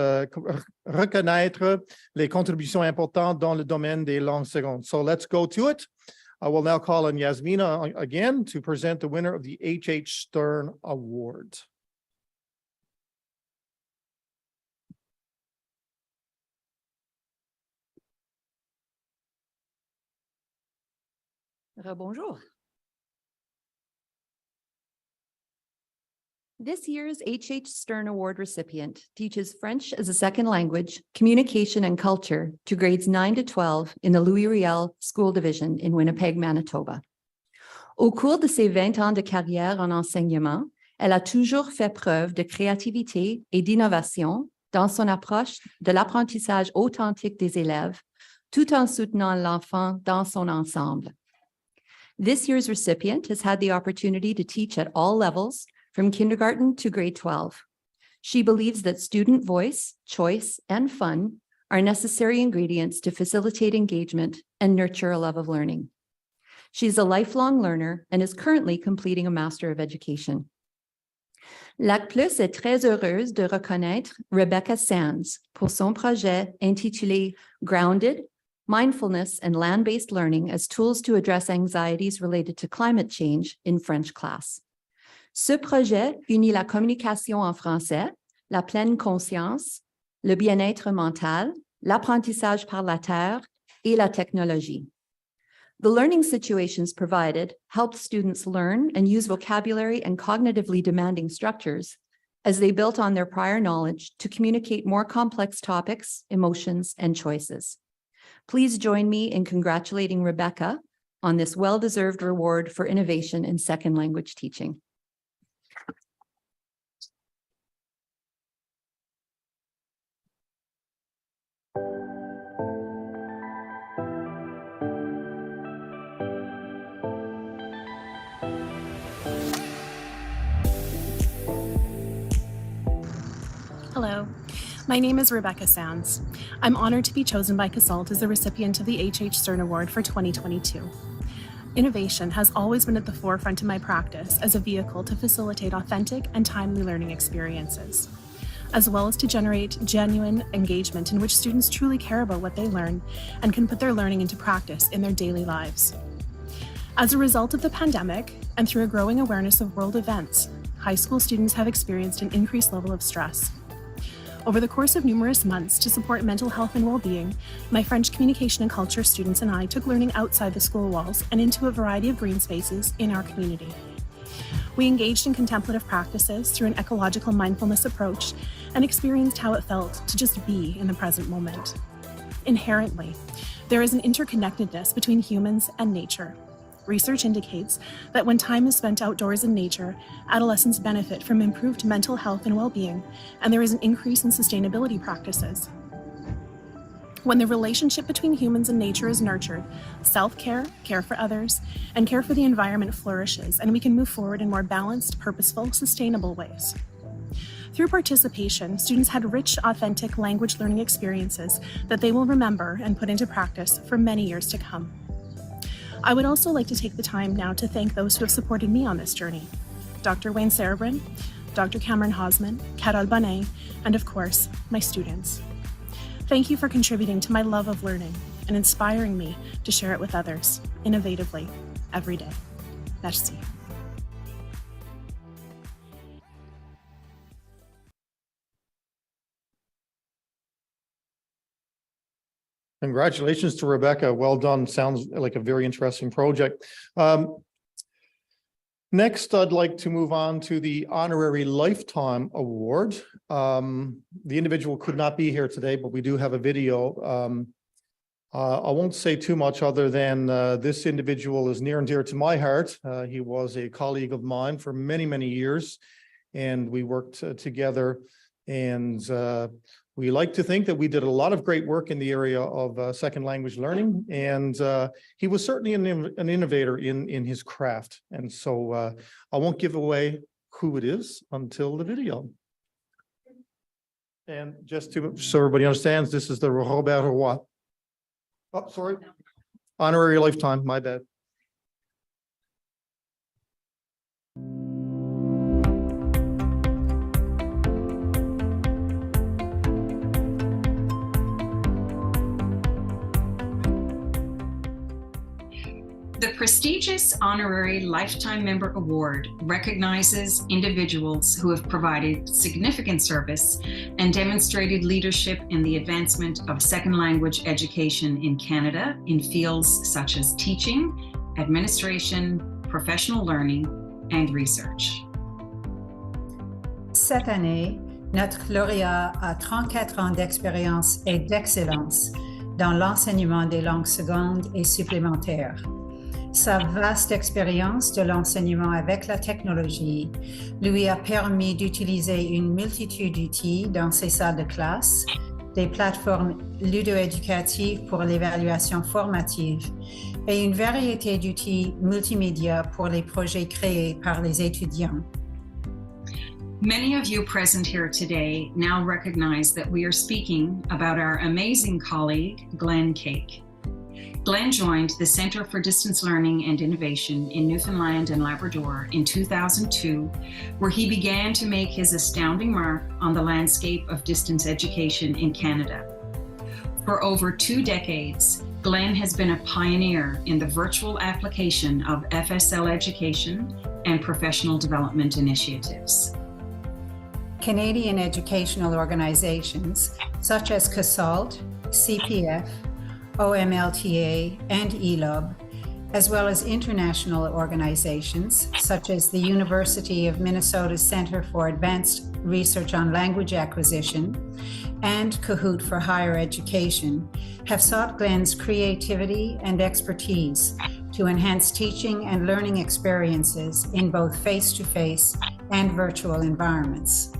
A: reconnaître les contributions importantes dans le domaine des langues secondes. So let's go to it. I will now call on Yasmina again to present the winner of the H.H. Stern Award.
H: Bonjour. This year's H.H. Stern Award recipient teaches French as a second language, communication and culture to grades 9 to 12 in the Louis Riel School Division in Winnipeg, Manitoba. Au cours de ses 20 ans de carrière en enseignement, elle a toujours fait preuve de créativité et d'innovation dans son approche de l'apprentissage authentique des élèves, tout en soutenant l'enfant dans son ensemble. This year's recipient has had the opportunity to teach at all levels, from kindergarten to grade 12. She believes that student voice, choice, and fun are necessary ingredients to facilitate engagement and nurture a love of learning. She's a lifelong learner and is currently completing a Master of Education. l'ACPLS est très heureuse de reconnaître Rebecca Sands pour son projet intitulé Grounded, Mindfulness and Land-Based Learning as Tools to Address Anxieties Related to Climate Change in French Class. Ce projet unit la communication en français, la pleine conscience, le bien-être mental, l'apprentissage par la terre et la technologie. The learning situations provided helped students learn and use vocabulary and cognitively demanding structures as they built on their prior knowledge to communicate more complex topics, emotions, and choices. Please join me in congratulating Rebecca on this well-deserved reward for innovation in second language teaching.
I: Hello, my name is Rebecca Sands. I'm honored to be chosen by CASLT as the recipient of the H.H. Stern Award for 2022. Innovation has always been at the forefront of my practice as a vehicle to facilitate authentic and timely learning experiences, as well as to generate genuine engagement in which students truly care about what they learn and can put their learning into practice in their daily lives. As a result of the pandemic and through a growing awareness of world events, high school students have experienced an increased level of stress. Over the course of numerous months to support mental health and well-being, my French communication and culture students and I took learning outside the school walls and into a variety of green spaces in our community. We engaged in contemplative practices through an ecological mindfulness approach and experienced how it felt to just be in the present moment. Inherently, there is an interconnectedness between humans and nature. Research indicates that when time is spent outdoors in nature, adolescents benefit from improved mental health and well-being, and there is an increase in sustainability practices. When the relationship between humans and nature is nurtured, self-care, care for others, and care for the environment flourishes, and we can move forward in more balanced, purposeful, sustainable ways. Through participation, students had rich, authentic language learning experiences that they will remember and put into practice for many years to come. I would also like to take the time now to thank those who have supported me on this journey. Dr. Wayne Sarabrin, Dr. Cameron Hosman, Carol Bonet, and of course, my students. Thank you for contributing to my love of learning and inspiring me to share it with others, innovatively, every day. Merci.
A: Congratulations to Rebecca. Well done. Sounds like a very interesting project. Next, I'd like to move on to the Honorary Lifetime Award. The individual could not be here today, but we do have a video. I won't say too much other than this individual is near and dear to my heart. He was a colleague of mine for many, many years, and we worked together. And we like to think that we did a lot of great work in the area of second language learning, and he was certainly an innovator in his craft. And so I won't give away who it is until the video. And just so everybody understands, this is the Robert Roy. Oh, sorry. Honorary Lifetime, my bad.
J: The prestigious Honorary Lifetime Member Award recognizes individuals who have provided significant service and demonstrated leadership in the advancement of second language education in Canada in fields such as teaching, administration, professional learning, and research.
K: Cette année, notre lauréat a 34 ans d'expérience et d'excellence dans l'enseignement des langues secondes et supplémentaires. Sa vaste expérience de l'enseignement avec la technologie lui a permis d'utiliser une multitude d'outils dans ses salles de classe, des plateformes ludo-éducatives pour l'évaluation formative et une variété d'outils multimédia pour les projets créés par les étudiants.
J: Many of you present here today now recognize that we are speaking about our amazing colleague, Glenn Cake. Glenn joined the Center for Distance Learning and Innovation in Newfoundland and Labrador in 2002, where he began to make his astounding mark on the landscape of distance education in Canada. For over 2 decades, Glenn has been a pioneer in the virtual application of FSL education and professional development initiatives.
K: Canadian educational organizations such as CASLT, CPF, OMLTA, and ELOB, as well as international organizations such as the University of Minnesota's Center for Advanced Research on Language Acquisition and Kahoot for Higher Education, have sought Glenn's creativity and expertise to enhance teaching and learning experiences in both face-to-face and virtual environments.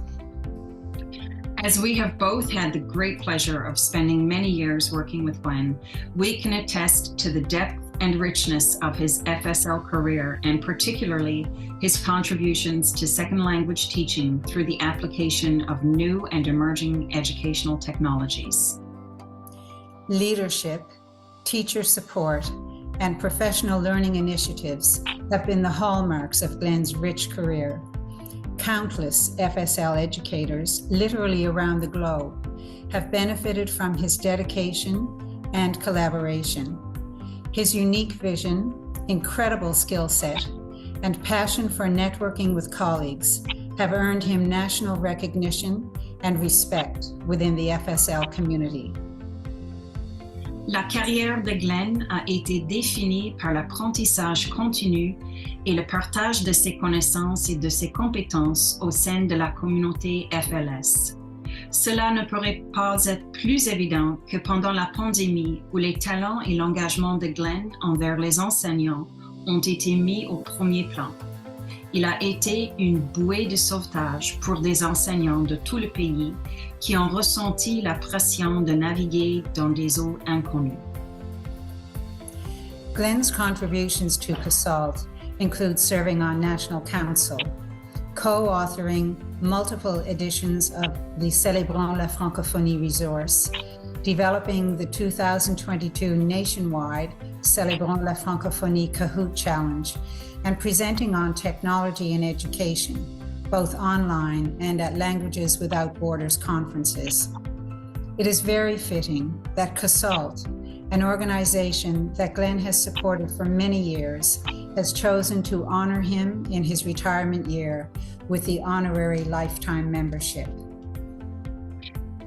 J: As we have both had the great pleasure of spending many years working with Glenn, we can attest to the depth and richness of his FSL career, and particularly his contributions to second language teaching through the application of new and emerging educational technologies.
K: Leadership, teacher support, and professional learning initiatives have been the hallmarks of Glenn's rich career. Countless FSL educators, literally around the globe, have benefited from his dedication and collaboration. His unique vision, incredible skill set, and passion for networking with colleagues have earned him national recognition and respect within the FSL community.
J: La carrière de Glenn a été définie par l'apprentissage continu et le partage de ses connaissances et de ses compétences au sein de la communauté FLS. Cela ne pourrait pas être plus évident que pendant la pandémie où les talents et l'engagement de Glenn envers les enseignants ont été mis au premier plan. Il a été une bouée de sauvetage pour des enseignants de tout le pays qui ont ressenti la pression de naviguer dans des eaux inconnues.
K: Glenn's contributions to CASLT include serving on National Council, co-authoring multiple editions of the Célébrons la Francophonie resource, developing the 2022 nationwide Célébrons la Francophonie Kahoot Challenge, and presenting on technology in education, both online and at Languages Without Borders conferences. It is very fitting that CASLT, an organization that Glenn has supported for many years, has chosen to honor him in his retirement year with the honorary lifetime membership.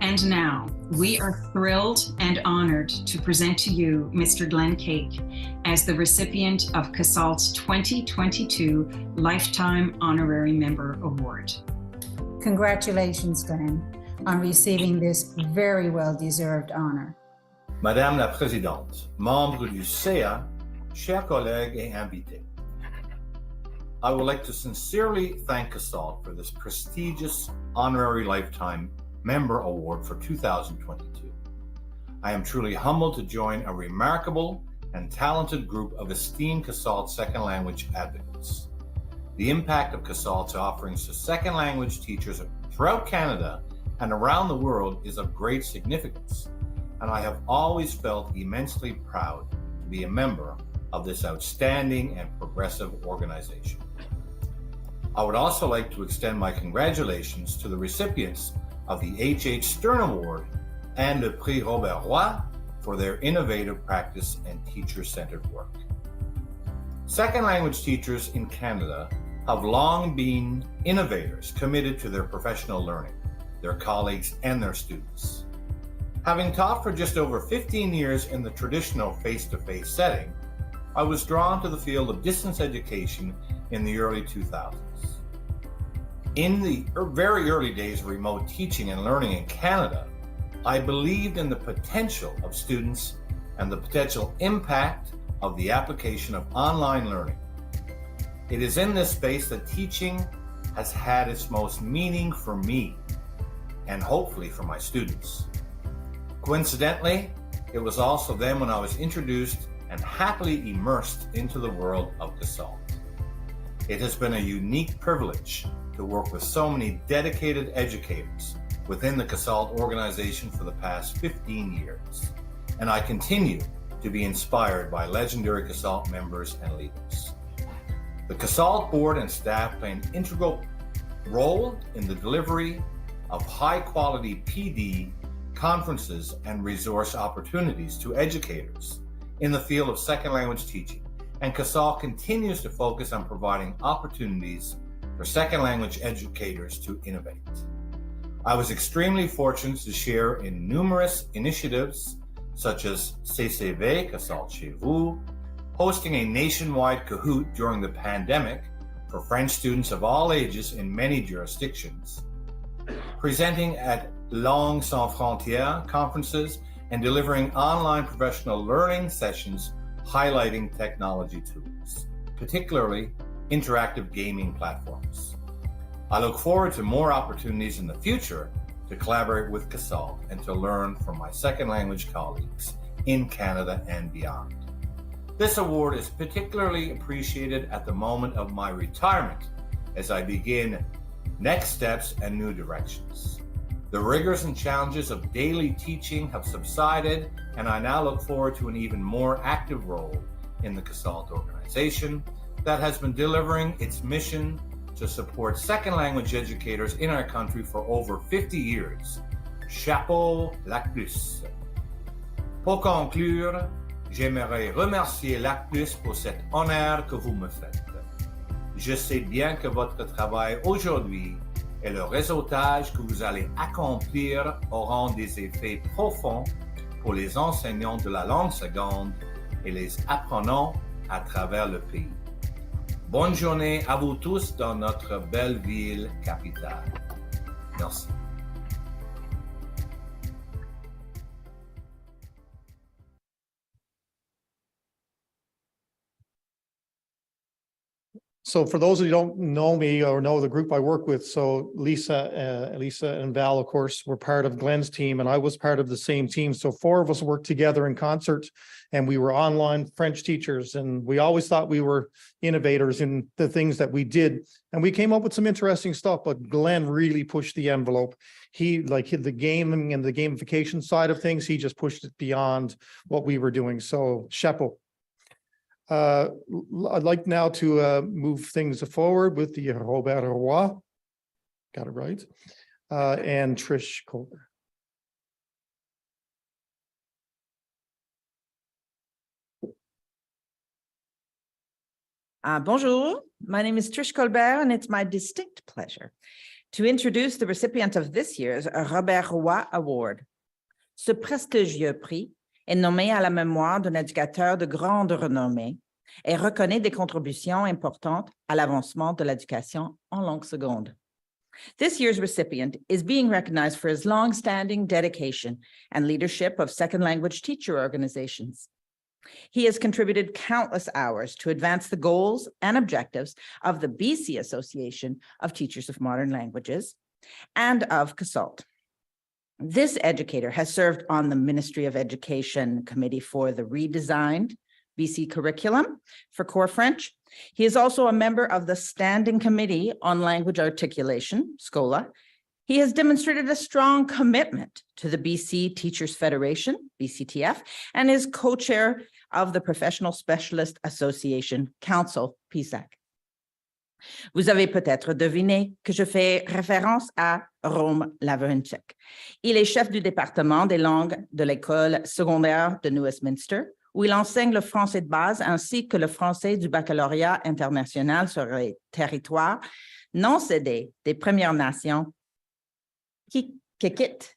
J: And now, we are thrilled and honored to present to you Mr. Glenn Cake as the recipient of CASLT's 2022 Lifetime Honorary Member Award.
K: Congratulations, Glenn, on receiving this very well-deserved honor.
L: Madame la Présidente, membres du CA, chers collègues et invités, I would like to sincerely thank CASLT for this prestigious Honorary Lifetime Member Award for 2022. I am truly humbled to join a remarkable and talented group of esteemed CASLT second language advocates. The impact of CASLT's offerings to second language teachers throughout Canada and around the world is of great significance, and I have always felt immensely proud to be a member of this outstanding and progressive organization. I would also like to extend my congratulations to the recipients of the H.H. Stern Award and the Prix Robert Roy for their innovative practice and teacher-centered work. Second language teachers in Canada have long been innovators committed to their professional learning, their colleagues, and their students. Having taught for just over 15 years in the traditional face-to-face setting, I was drawn to the field of distance education in the early 2000s. In the very early days of remote teaching and learning in Canada, I believed in the potential of students and the potential impact of the application of online learning. It is in this space that teaching has had its most meaning for me and hopefully for my students. Coincidentally, it was also then when I was introduced and happily immersed into the world of CASLT. It has been a unique privilege to work with so many dedicated educators within the CASLT organization for the past 15 years, and I continue to be inspired by legendary CASLT members and leaders. The CASLT board and staff play an integral role in the delivery of high-quality PD, conferences, and resource opportunities to educators in the field of second language teaching, and CASLT continues to focus on providing opportunities for second language educators to innovate. I was extremely fortunate to share in numerous initiatives such as CCV, CASLT Chez Vous, hosting a nationwide Kahoot during the pandemic for French students of all ages in many jurisdictions, presenting at Langues Sans Frontières conferences, and delivering online professional learning sessions highlighting technology tools, particularly interactive gaming platforms. I look forward to more opportunities in the future to collaborate with CASLT and to learn from my second language colleagues in Canada and beyond. This award is particularly appreciated at the moment of my retirement as I begin next steps and new directions. The rigors and challenges of daily teaching have subsided, and I now look forward to an even more active role in the CASLT organization that has been delivering its mission to support second language educators in our country for over 50 years. Chapeau l'ACPLS. Pour conclure, j'aimerais remercier l'ACPLS pour cet honneur que vous me faites. Je sais bien que votre travail aujourd'hui et le réseautage que vous allez accomplir auront des effets profonds pour les enseignants de la langue seconde et les apprenants à travers le pays. Bonne journée à vous tous dans notre belle ville capitale. Merci.
A: So for those of you who don't know me or know the group I work with, so Lisa and Val, of course, were part of Glenn's team, and I was part of the same team. So four of us worked together in concert, and we were online French teachers, and we always thought we were innovators in the things that we did. And we came up with some interesting stuff, but Glenn really pushed the envelope. He hit the gaming and the gamification side of things. He just pushed it beyond what we were doing. So chapeau. I'd like now to move things forward with the Robert Roy, got it right, and Trish Colbert.
M: Bonjour, my name is Trish Colbert, and it's my distinct pleasure to introduce the recipient of this year's Robert Roy Award. Ce prestigieux prix est nommé à la mémoire d'un éducateur de grande renommée et reconnaît des contributions importantes à l'avancement de l'éducation en langue seconde. This year's recipient is being recognized for his long-standing dedication and leadership of second language teacher organizations. He has contributed countless hours to advance the goals and objectives of the BC Association of Teachers of Modern Languages and of CASLT. This educator has served on the Ministry of Education Committee for the redesigned BC curriculum for core French. He is also a member of the Standing Committee on Language Articulation, SCOLA. He has demonstrated a strong commitment to the BC Teachers Federation, BCTF, and is co-chair of the Professional Specialist Association Council, PSAC. Vous avez peut-être deviné que je fais référence à Rome Laverenchek. Il est chef du département des langues de l'école secondaire de New Westminster, où il enseigne le français de base ainsi que le français du baccalauréat international sur les territoires non cédés des Premières Nations Kikite.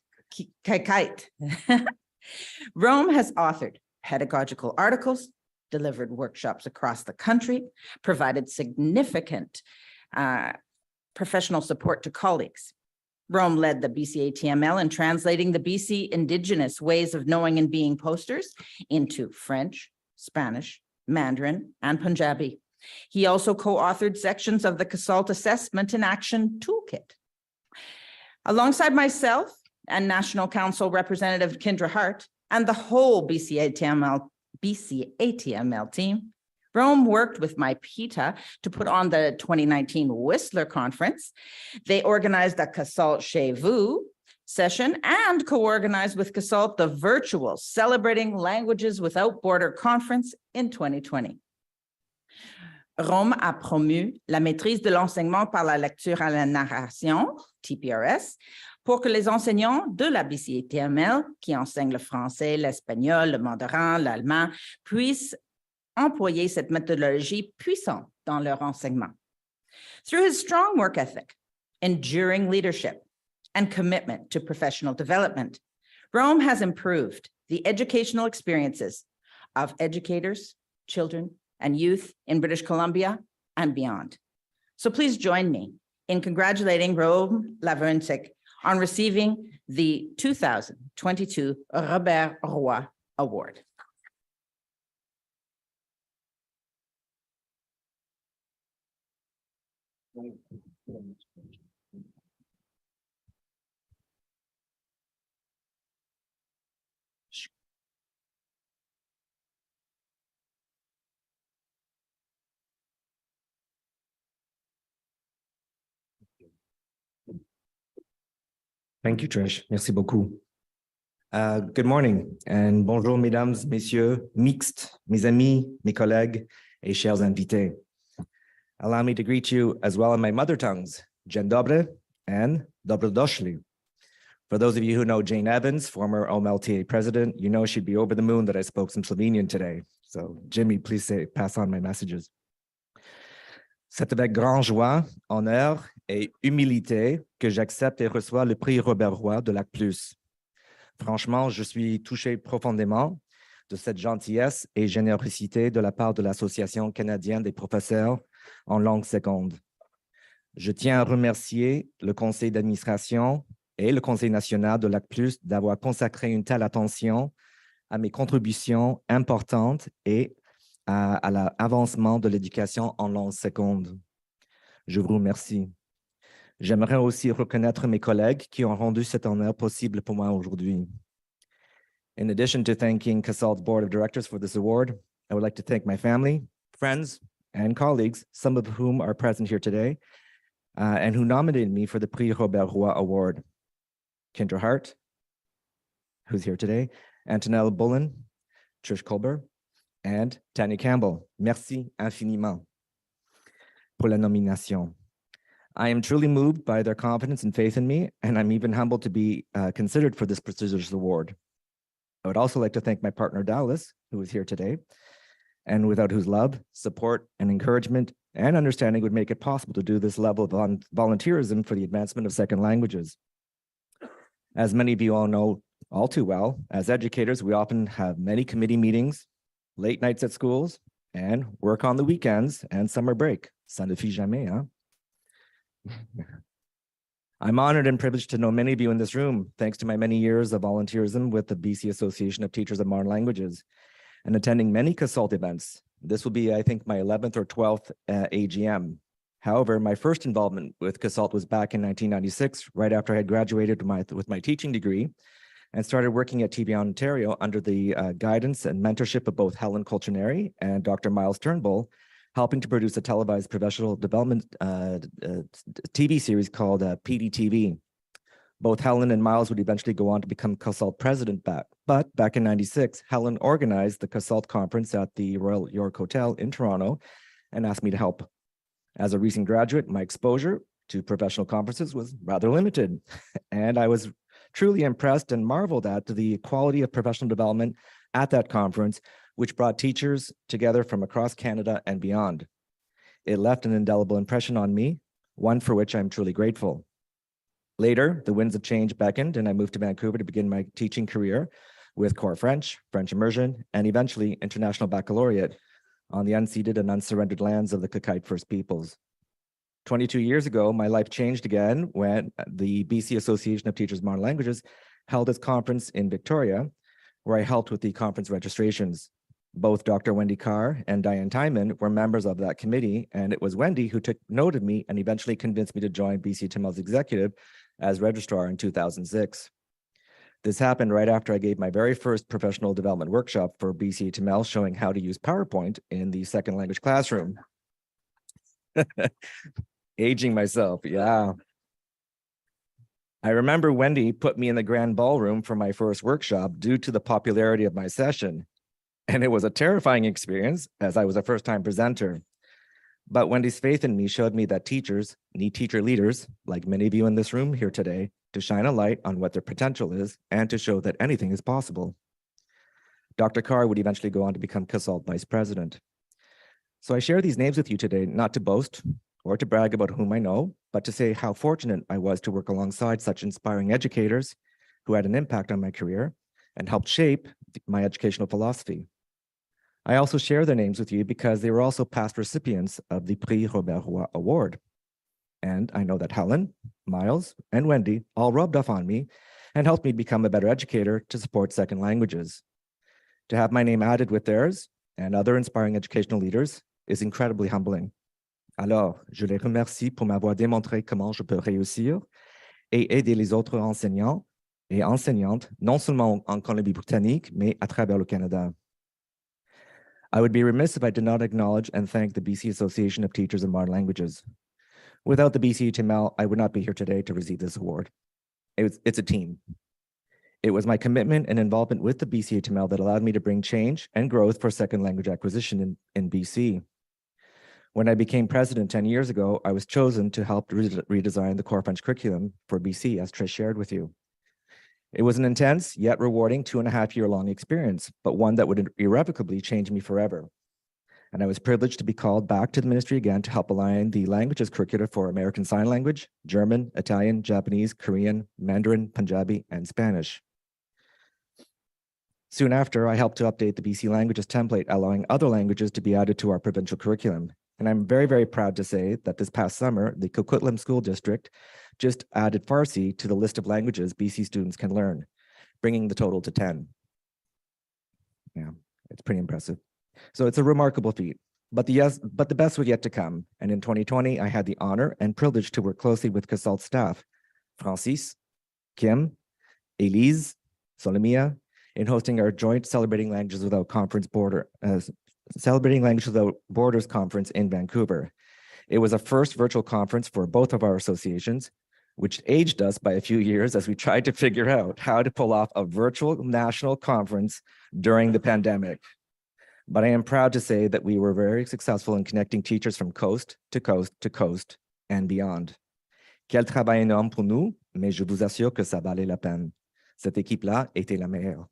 M: Rome has authored pedagogical articles, delivered workshops across the country, provided significant professional support to colleagues. Rome led the BC ATML in translating the BC Indigenous ways of knowing and being posters into French, Spanish, Mandarin, and Punjabi. He also co-authored sections of the CASLT Assessment in Action Toolkit. Alongside myself and National Council Representative Kendra Hart and the whole BC ATML team, Rome worked with my PETA to put on the 2019 Whistler Conference. They organized a CASLT Chez Vous session and co-organized with CASLT the virtual Celebrating Languages Without Border Conference in 2020. Rome a promu la maîtrise de l'enseignement par la lecture à la narration, TPRS, pour que les enseignants de la BC-ATML, qui enseignent le français, l'espagnol, le mandarin, l'allemand, puissent employer cette méthodologie puissante dans leur enseignement. Through his strong work ethic, enduring leadership, and commitment to professional development, Rome has improved the educational experiences of educators, children, and youth in British Columbia and beyond. So please join me in congratulating Rome Lavernick on receiving the 2022 Robert Roy Award.
N: Thank you, Trish. Merci beaucoup. Good morning and bonjour, mesdames, messieurs, mixtes, mes amis, mes collègues, et chers invités. Allow me to greet you as well in my mother tongues, Dzień dobry and dobrodošli. For those of you who know Jane Evans, former OMLTA president, you know she'd be over the moon that I spoke some Slovenian today. So Jimmy, please pass on my messages. C'est avec grande joie, honneur et humilité que j'accepte et reçois le prix Robert Roy de l'ACPLS. Franchement, je suis touché profondément de cette gentillesse et générosité de la part de l'Association canadienne des professeurs en langue seconde. Je tiens à remercier le conseil d'administration et le conseil national de l'ACPLS d'avoir consacré une telle attention à mes contributions importantes et à l'avancement de l'éducation en langue seconde. Je vous remercie. J'aimerais aussi reconnaître mes collègues qui ont rendu cet honneur possible pour moi aujourd'hui. In addition to thanking CASLT's Board of Directors for this award, I would like to thank my family, friends, and colleagues, some of whom are present here today, and who nominated me for the Prix Robert Roy Award. Kendra Hart, who's here today, Antonella Bullen, Trish Colbert, and Tanya Campbell. Merci infiniment pour la nomination. I am truly moved by their confidence and faith in me, and I'm even humbled to be considered for this prestigious award. I would also like to thank my partner, Dallas, who is here today, and without whose love, support, and encouragement and understanding would make it possible to do this level of volunteerism for the advancement of second languages. As many of you all know all too well, as educators, we often have many committee meetings, late nights at schools, and work on the weekends and summer break. Ça ne fait jamais, hein? I'm honored and privileged to know many of you in this room, thanks to my many years of volunteerism with the BC Association of Teachers of Modern Languages and attending many CASLT events. This will be, I think, my 11th or 12th AGM. However, my first involvement with CASLT was back in 1996, right after I had graduated with my teaching degree and started working at TB Ontario under the guidance and mentorship of both Helen Colchineri and Dr. Miles Turnbull, helping to produce a televised professional development TV series called PDTV. Both Helen and Miles would eventually go on to become CASLT president but back in 96, Helen organized the CASLT conference at the Royal York Hotel in Toronto and asked me to help. As a recent graduate, my exposure to professional conferences was rather limited, and I was truly impressed and marveled at the quality of professional development at that conference, which brought teachers together from across Canada and beyond. It left an indelible impression on me, one for which I'm truly grateful. Later, the winds of change beckoned, and I moved to Vancouver to begin my teaching career with core French, French immersion, and eventually International Baccalaureate on the unceded and unsurrendered lands of the Kakite First Peoples. 22 years ago, my life changed again when the BC Association of Teachers of Modern Languages held its conference in Victoria, where I helped with the conference registrations. Both Dr. Wendy Carr and Diane Timon were members of that committee, and it was Wendy who took note of me and eventually convinced me to join BC TML's executive as registrar in 2006. This happened right after I gave my very first professional development workshop for BC TML showing how to use PowerPoint in the second language classroom. Aging myself, yeah. I remember Wendy put me in the grand ballroom for my first workshop due to the popularity of my session. And it was a terrifying experience as I was a first-time presenter. But Wendy's faith in me showed me that teachers need teacher leaders, like many of you in this room here today, to shine a light on what their potential is and to show that anything is possible. Dr. Carr would eventually go on to become CASLT Vice President. So I share these names with you today, not to boast or to brag about whom I know, but to say how fortunate I was to work alongside such inspiring educators who had an impact on my career and helped shape my educational philosophy. I also share their names with you because they were also past recipients of the Prix Robert Roy Award. And I know that Helen, Miles, and Wendy all rubbed off on me and helped me become a better educator to support second languages. To have my name added with theirs and other inspiring educational leaders is incredibly humbling. Alors, je les remercie pour m'avoir démontré comment je peux réussir et aider les autres enseignants et enseignantes, non seulement en Colombie-Britannique, mais à travers le Canada. I would be remiss if I did not acknowledge and thank the BC Association of Teachers of Modern Languages. Without the BC TML, I would not be here today to receive this award. It's a team. It was my commitment and involvement with the BC TML that allowed me to bring change and growth for second language acquisition in BC. When I became president 10 years ago, I was chosen to help redesign the core French curriculum for BC, as Trish shared with you. It was an intense yet rewarding 2.5-year-long experience, but one that would irrevocably change me forever. And I was privileged to be called back to the ministry again to help align the languages curricula for American Sign Language, German, Italian, Japanese, Korean, Mandarin, Punjabi, and Spanish. Soon after, I helped to update the BC languages template, allowing other languages to be added to our provincial curriculum. And I'm very, very proud to say that this past summer, the Coquitlam School District just added Farsi to the list of languages BC students can learn, bringing the total to 10. Yeah, it's pretty impressive. So it's a remarkable feat, but the best was yet to come. And in 2020, I had the honor and privilege to work closely with CASLT staff, Francis, Kim, Elise, Solomia, in hosting our joint Celebrating Languages Without Borders conference in Vancouver. It was a first virtual conference for both of our associations, which aged us by a few years as we tried to figure out how to pull off a virtual national conference during the pandemic. But I am proud to say that we were very successful in connecting teachers from coast to coast to coast and beyond. Quel travail énorme pour nous, mais je vous assure que ça valait la peine. Cette équipe-là était la meilleure.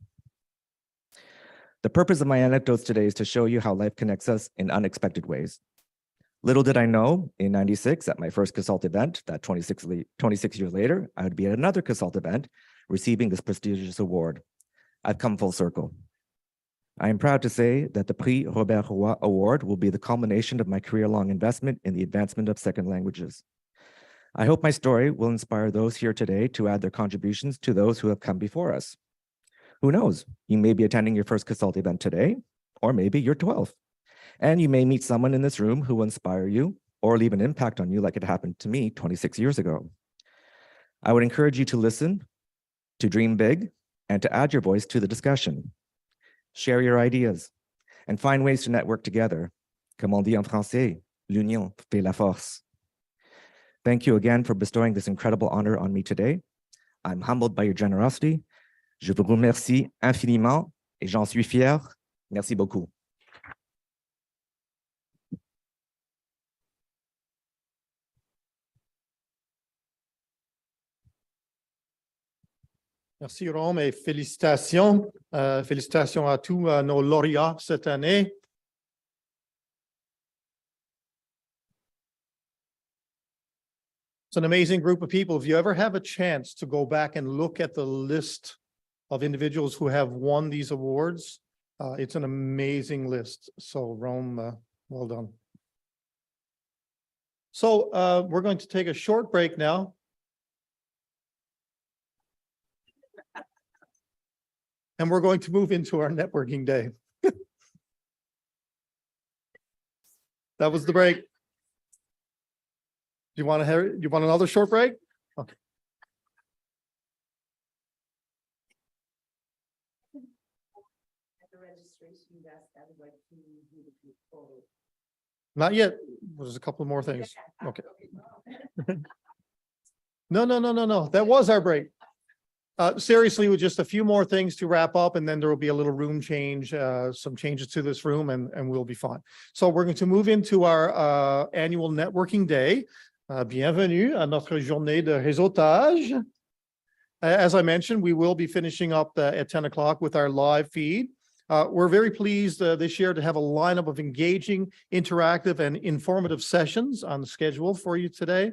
N: The purpose of my anecdotes today is to show you how life connects us in unexpected ways. Little did I know, in '96, at my first CASLT event, that 26 years later, I would be at another CASLT event, receiving this prestigious award. I've come full circle. I am proud to say that the Prix Robert Roy Award will be the culmination of my career-long investment in the advancement of second languages. I hope my story will inspire those here today to add their contributions to those who have come before us. Who knows? You may be attending your first CASLT event today, or maybe your 12th. And you may meet someone in this room who will inspire you or leave an impact on you like it happened to me 26 years ago. I would encourage you to listen, to dream big, and to add your voice to the discussion. Share your ideas and find ways to network together. Comme on dit en français, l'union fait la force. Thank you again for bestowing this incredible honor on me today. I'm humbled by your generosity. Je vous remercie infiniment et j'en suis fier. Merci beaucoup.
A: Merci Rome et félicitations. Félicitations à tous nos lauréats cette année. It's an amazing group of people. If you ever have a chance to go back and look at the list of individuals who have won these awards, it's an amazing list. So Rome, well done. So we're going to take a short break now. And we're going to move into our networking day. That was the break. You want to hear, you want another short break? Okay. Not yet. There's a couple more things. Okay. No. That was our break. Seriously, with just a few more things to wrap up, and then there will be a little room change, some changes to this room, and we'll be fine. So we're going to move into our annual networking day. Bienvenue à notre journée de réseautage. As I mentioned, we will be finishing up at 10 o'clock with our live feed. We're very pleased this year to have a lineup of engaging, interactive, and informative sessions on the schedule for you today.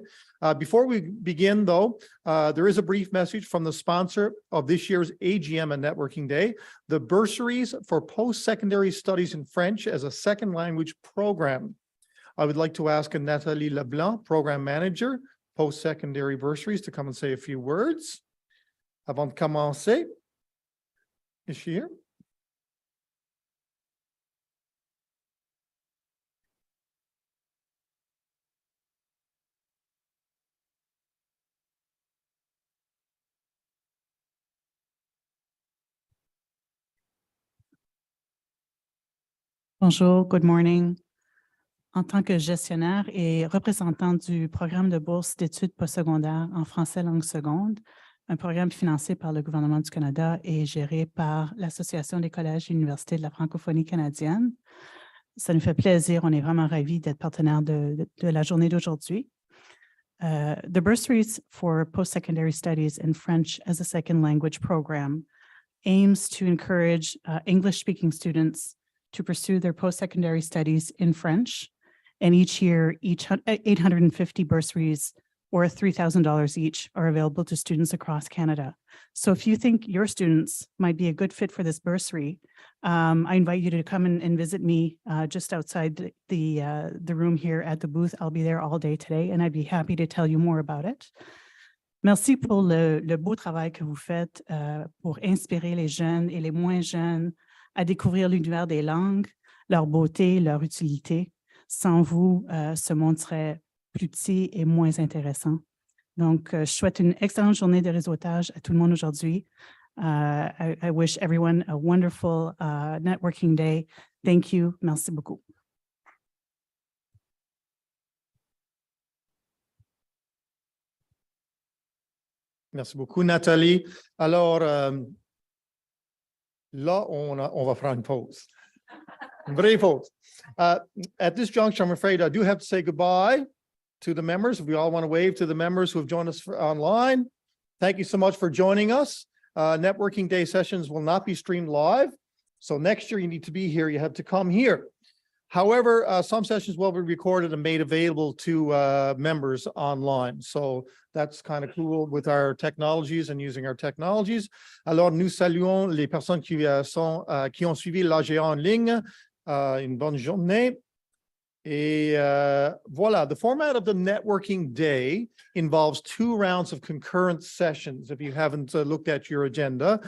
A: Before we begin, though, there is a brief message from the sponsor of this year's AGM and Networking Day, the Bursaries for Post-Secondary Studies in French as a Second Language Program. I would like to ask Nathalie Leblanc, Program Manager, Post-Secondary Bursaries, to come and say a few words. Avant de commencer, is she here?
O: Bonjour, good morning. En tant que gestionnaire et représentant du programme de bourse d'études postsecondaires en français langue seconde, un programme financé par le gouvernement du Canada et géré par l'Association des collèges et universités de la francophonie canadienne. Ça nous fait plaisir, on est vraiment ravis d'être partenaire de la journée d'aujourd'hui. The Bursaries for Post-Secondary Studies in French as a Second Language Program aims to encourage English-speaking students to pursue their post-secondary studies in French. And each year, 850 bursaries or $3,000 each are available to students across Canada. So if you think your students might be a good fit for this bursary, I invite you to come and visit me just outside the room here at the booth. I'll be there all day today, and I'd be happy to tell you more about it. Merci pour le beau travail que vous faites pour inspirer les jeunes et les moins jeunes à découvrir l'univers des langues, leur beauté, leur utilité. Sans vous, ce monde serait plus petit et moins intéressant. Donc, je souhaite une excellente journée de réseautage à tout le monde aujourd'hui. I wish everyone a wonderful networking day. Thank you. Merci beaucoup.
A: Merci beaucoup, Nathalie. Alors, là, on va faire une pause. Une vraie pause. At this juncture, I'm afraid I do have to say goodbye to the members. We all want to wave to the members who have joined us online. Thank you so much for joining us. Networking Day sessions will not be streamed live. So next year you need to be here. You have to come here. However, some sessions will be recorded and made available to members online. So that's kind of cool with our technologies and using our technologies. Alors, nous saluons les personnes qui ont suivi l'AGA en ligne. Une bonne journée. Et voilà, the format of the networking day involves 2 rounds of concurrent sessions. If you haven't looked at your agenda,